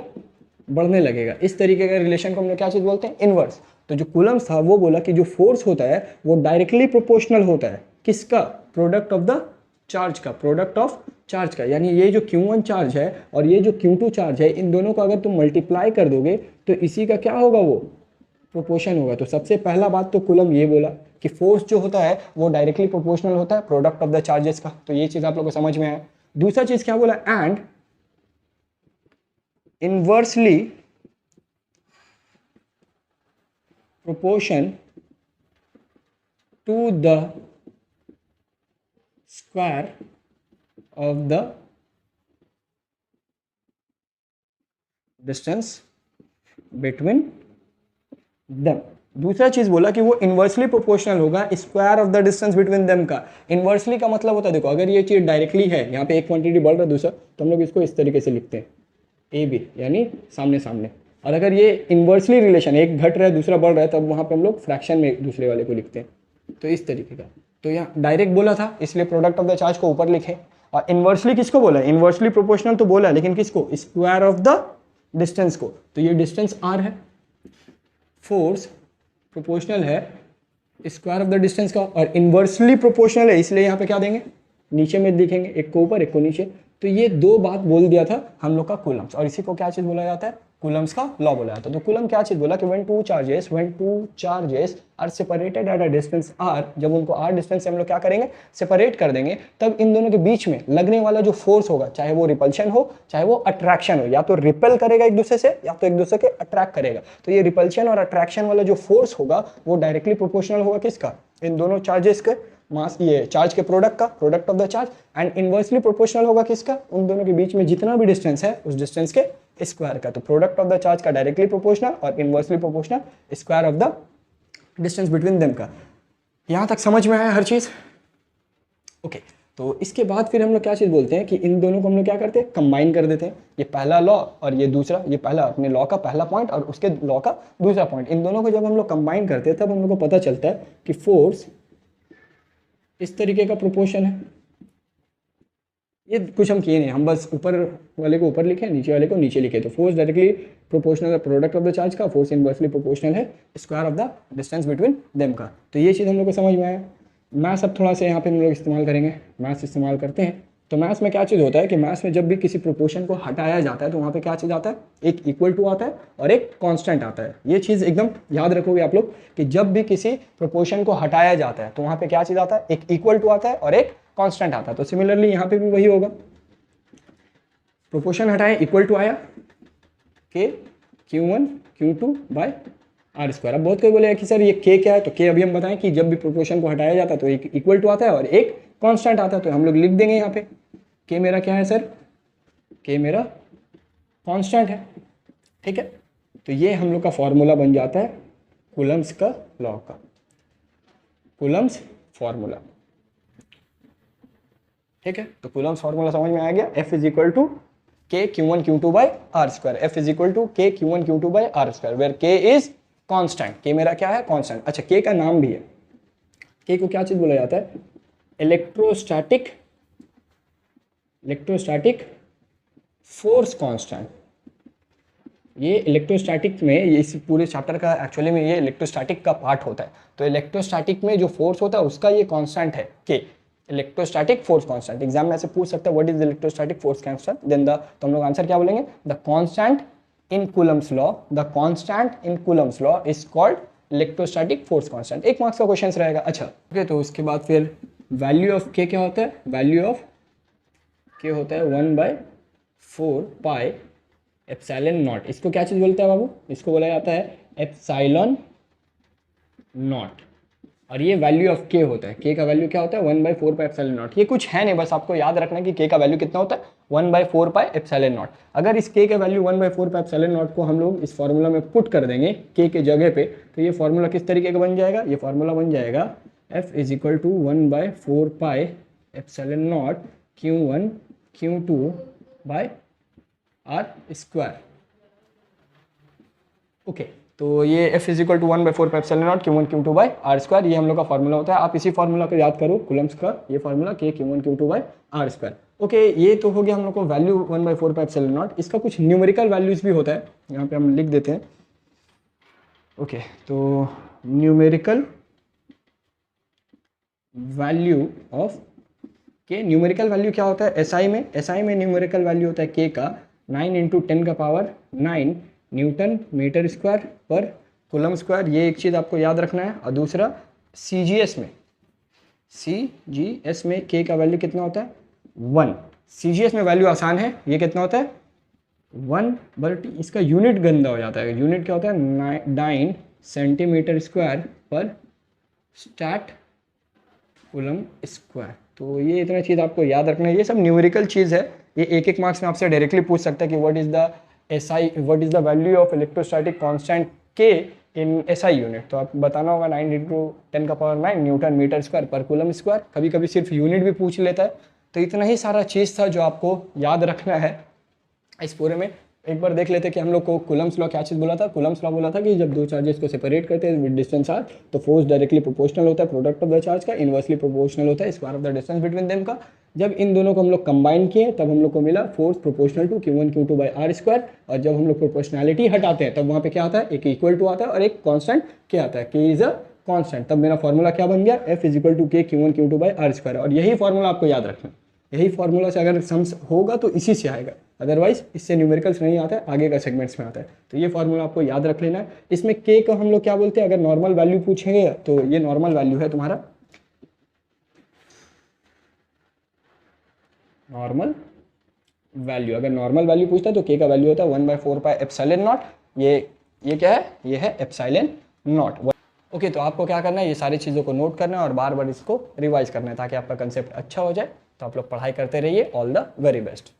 बढ़ने लगेगा। इस तरीके का रिलेशन को हम लोग क्या चीज बोलते हैं, इनवर्स। तो जो कूलम्स था वो बोला कि जो फोर्स होता है वो डायरेक्टली प्रोपोर्शनल होता है, किसका, प्रोडक्ट ऑफ द चार्ज का, प्रोडक्ट ऑफ चार्ज का। यानी ये जो Q1 चार्ज है और ये जो Q2 चार्ज है, इन दोनों को अगर तुम मल्टीप्लाई कर दोगे तो इसी का क्या होगा, वो प्रोपोर्शन होगा। तो सबसे पहला बात तो कूलम ये बोला कि फोर्स जो होता है वो डायरेक्टली प्रोपोर्शनल होता है प्रोडक्ट ऑफ द चार्जेस का। तो ये चीज आप लोगों को समझ में आया। दूसरा चीज क्या बोला, and inversely proportion to the square of the distance between them. दूसरा चीज बोला कि वो इनवर्सली प्रोपोर्शनल होगा square of the distance between them का। इनवर्सली का मतलब होता है, देखो अगर ये चीज डायरेक्टली है, यहाँ पे एक क्वांटिटी बढ़ रहा है दूसरा, तो हम लोग इसको इस तरीके से लिखते हैं ए बी, यानी सामने सामने। और अगर ये इनवर्सली रिलेशन, एक घट रहा है दूसरा बढ़ रहा है, तब वहाँ पे हम लोग फ्रैक्शन में दूसरे वाले को लिखते हैं। तो इस तरीके का। तो यहाँ डायरेक्ट बोला था इसलिए प्रोडक्ट ऑफ द चार्ज को ऊपर लिखे, और इनवर्सली किसको बोला, इनवर्सली प्रोपोर्शनल तो बोला, लेकिन किसको, स्क्वायर ऑफ द डिस्टेंस को। तो ये डिस्टेंस r है, फोर्स प्रोपोर्शनल है स्क्वायर ऑफ द डिस्टेंस का, और इनवर्सली प्रोपोर्शनल है, इसलिए यहाँ पे क्या देंगे, नीचे में लिखेंगे, एक को ऊपर एक को नीचे। तो ये दो बात बोल दिया था हम लोग का कूलम्स, और इसी को क्या चीज बोला जाता है, कूलम्स का लॉ बोला जाता है। तो कूलम क्या चीज बोला कि when two charges are separated at a distance r, जब उनको r डिस्टेंस से हम लोग क्या करेंगे, सेपरेट कर देंगे, तब इन दोनों के बीच में लगने वाला जो फोर्स होगा, चाहे वो रिपल्शन हो चाहे वो अट्रैक्शन हो, या तो रिपेल करेगा एक दूसरे से या तो एक दूसरे के अट्रैक्ट करेगा। तो ये रिपल्शन और अट्रैक्शन वाला जो फोर्स होगा वो डायरेक्टली प्रोपोर्शनल होगा किसका, इन दोनों चार्जेस के मास, ये चार्ज के प्रोडक्ट का, product of the charge. And inversely proportional होगा किसका, उन दोनों के बीच में जितना भी डिस्टेंस है उस डिस्टेंस के स्क्वायर का। तो प्रोडक्ट ऑफ द चार्ज का डायरेक्टली प्रोपोर्शनल और inversely proportional square of the distance between them का। यहां तक समझ में आया हर चीज, ओके। तो इसके बाद फिर हम लोग क्या चीज बोलते हैं कि इन दोनों को हम लोग क्या करते हैं, कंबाइन कर देते हैं। ये पहला लॉ और ये दूसरा, ये पहला अपने लॉ का पहला पॉइंट और उसके लॉ का दूसरा पॉइंट, इन दोनों को जब हम लोग कंबाइन करते हैं तब हम लोग को पता चलता है कि फोर्स इस तरीके का प्रोपोर्शन है। ये कुछ हम किए नहीं, हम बस ऊपर वाले को ऊपर लिखे, नीचे वाले को नीचे लिखे। तो force directly proportional product of the charge का, फोर्स इनवर्सली प्रोपोर्शनल है square of the distance between them का। तो ये चीज़ हम लोग को समझ में आया। मैथ्स अब थोड़ा सा यहाँ पे हम लोग इस्तेमाल करेंगे, मैथ्स इस्तेमाल करते हैं। तो मैथ्स में क्या चीज़ होता है कि मैथ्स में जब भी किसी प्रोपोर्शन को हटाया जाता है तो वहाँ पे क्या चीज़ आता है, एक इक्वल टू आता है और एक कांस्टेंट आता है। ये चीज़ एकदम याद रखोगे आप लोग कि जब भी किसी प्रोपोर्शन को हटाया जाता है तो वहाँ पे क्या चीज़ आता है, एक इक्वल टू आता है और एक कांस्टेंट आता है। तो सिमिलरली यहाँ पे भी वही होगा, प्रोपोर्शन हटाए इक्वल टू आया के Q1 Q2 by R square. अब बहुत कोई बोलेगा कि सर ये के क्या है, तो के अभी हम बताएं कि जब भी प्रोपोर्शन को हटाया जाता है तो एक इक्वल टू आता है और एक कांस्टेंट आता है। तो हम लोग लिख देंगे यहाँ पे के मेरा क्या है सर, के मेरा कांस्टेंट है, ठीक है। तो ये हम लोग का फॉर्मूला बन जाता है कूलम्स का लॉ का, कूलम्स फॉर्मूला, ठीक है। तो कूलम्स फॉर्मूला समझ में आ गया, F is equal to K Q1 Q2 by R square, F is equal to K Q1 Q2 by R square, where K is constant, K मेरा क्या है कांस्टेंट। अच्छा के का नाम भी है, के को क्या चीज बोला जाता है, इलेक्ट्रोस्टैटिक फोर्स कांस्टेंट। ये इलेक्ट्रोस्टैटिक में, ये इस पूरे चैप्टर का एक्चुअली में ये इलेक्ट्रोस्टैटिक का पार्ट होता है। तो इलेक्ट्रोस्टैटिक में जो फोर्स होता है उसका ये कांस्टेंट है के, इलेक्ट्रोस्टैटिक फोर्स कांस्टेंट। एग्जाम में ऐसे पूछ सकता है what is electrostatic force constant, then तो हम लोग आंसर क्या बोलेंगे, the constant in Coulomb's law, the constant in Coulomb's law is called electrostatic force constant. 1 marks का क्वेश्चन रहेगा। अच्छा ओके, तो उसके बाद फिर वैल्यू ऑफ के क्या होता है, वैल्यू ऑफ के होता है 1/4 पाई एप्सिलॉन नॉट। इसको क्या चीज़ बोलते हैं बाबू, इसको बोला जाता है एप्सिलॉन नॉट। और ये वैल्यू ऑफ के होता है, के का वैल्यू क्या होता है 1/4 पाई एप्सिलॉन नॉट। ये कुछ है नहीं, बस आपको याद रखना है कि के का वैल्यू कितना होता है 1/4 पाई एप्सिलॉन नॉट। अगर इस के का वैल्यू 1/4 पाई एप्सिलॉन नॉट को हम लोग इस फॉर्मूला में पुट कर देंगे के जगह पे, तो ये फॉर्मूला किस तरीके का बन जाएगा, ये फॉर्मूला बन जाएगा F is equal to 1/4 pi epsilon naught Q1 Q2 by R square. Okay, तो ये F is equal to 1/4 pi epsilon naught Q1 Q2 by R square, ये हम लोग का फॉर्मूला होता है। आप इसी फॉर्मूला को याद करो, कूलम्स का ये फॉर्मूला के Q1 Q2 by R square. Okay, ये तो हो गया हम लोग को वैल्यू 1/4 पाई एप्सिलॉन नॉट। इसका कुछ न्यूमेरिकल वैल्यूज भी होता है, यहाँ पे हम लिख देते हैं। ओके, तो न्यूमेरिकल वैल्यू ऑफ के, न्यूमेरिकल वैल्यू क्या होता है एसआई में, एसआई में न्यूमेरिकल वैल्यू होता है के का 9 × 10⁻9 न्यूटन मीटर स्क्वायर पर कूलम स्क्वायर। ये एक चीज़ आपको याद रखना है। और दूसरा सीजीएस में के का वैल्यू कितना होता है 1। सीजीएस में वैल्यू आसान है, ये कितना होता है 1, बट इसका यूनिट गंदा हो जाता है। यूनिट क्या होता है 9 सेंटीमीटर स्क्वायर पर स्टैट कूलम स्क्वायर। तो ये इतना चीज़ आपको याद रखना है, ये सब न्यूमेरिकल चीज़ है। ये 1 मार्क्स में आपसे डायरेक्टली पूछ सकता है कि what is the SI, what is the value of electrostatic constant के इन एसआई यूनिट। तो आप बताना होगा 9 × 10⁻9 न्यूटन मीटर स्क्वायर पर कूलम स्क्वायर। कभी कभी सिर्फ यूनिट भी पूछ लेता है। तो इतना ही सारा चीज़ था जो आपको याद रखना है इस पूरे में। एक बार देख लेते हैं कि हम लोग को कूलम्स लॉ क्या चीज़ बोला था। कूलम्स लॉ बोला था कि जब दो चार्जेस को सेपरेट करते हैं विद डिस्टेंस आर, तो फोर्स डायरेक्टली प्रोपोर्शनल होता है प्रोडक्ट ऑफ द चार्ज का, इनवर्सली प्रोपोर्शनल होता है square of the distance between them का। जब इन दोनों को हम लोग कंबाइन किए तब हम लोग को मिला force proportional to Q1 Q2 by R square. और जब हम लोग प्रोपोर्शनैलिटी हटाते हैं तब वहाँ पे क्या आता है, एक इक्वल टू आता है और एक कॉन्स्टेंट क्या आता है, के इज अ कॉन्स्टेंट। तब मेरा फॉर्मूला क्या बन गया, F is equal to K Q1 Q2 by R square. और यही फॉर्मूला आपको याद रखना है, यही फॉर्मूला से अगर सम्स होगा तो इसी से आएगा, अदरवाइज इससे न्यूमेरिकल्स नहीं आता है, आगे का सेगमेंट्स में आता है। तो ये फॉर्मूला आपको याद रख लेना है। इसमें के को हम लोग क्या बोलते हैं, अगर नॉर्मल वैल्यू पूछेंगे तो ये नॉर्मल वैल्यू है तुम्हारा, नॉर्मल वैल्यू। अगर नॉर्मल वैल्यू पूछता है तो के का वैल्यू होता है 1/4 पाई एप्सिलॉन नॉट। ये क्या है, ये है एप्सिलॉन नॉट। ओके, तो आपको क्या करना है, ये सारी चीज़ों को नोट करना है और बार बार इसको रिवाइज करना है ताकि आपका कंसेप्ट अच्छा हो जाए। तो आप लोग पढ़ाई करते रहिए। All the very best.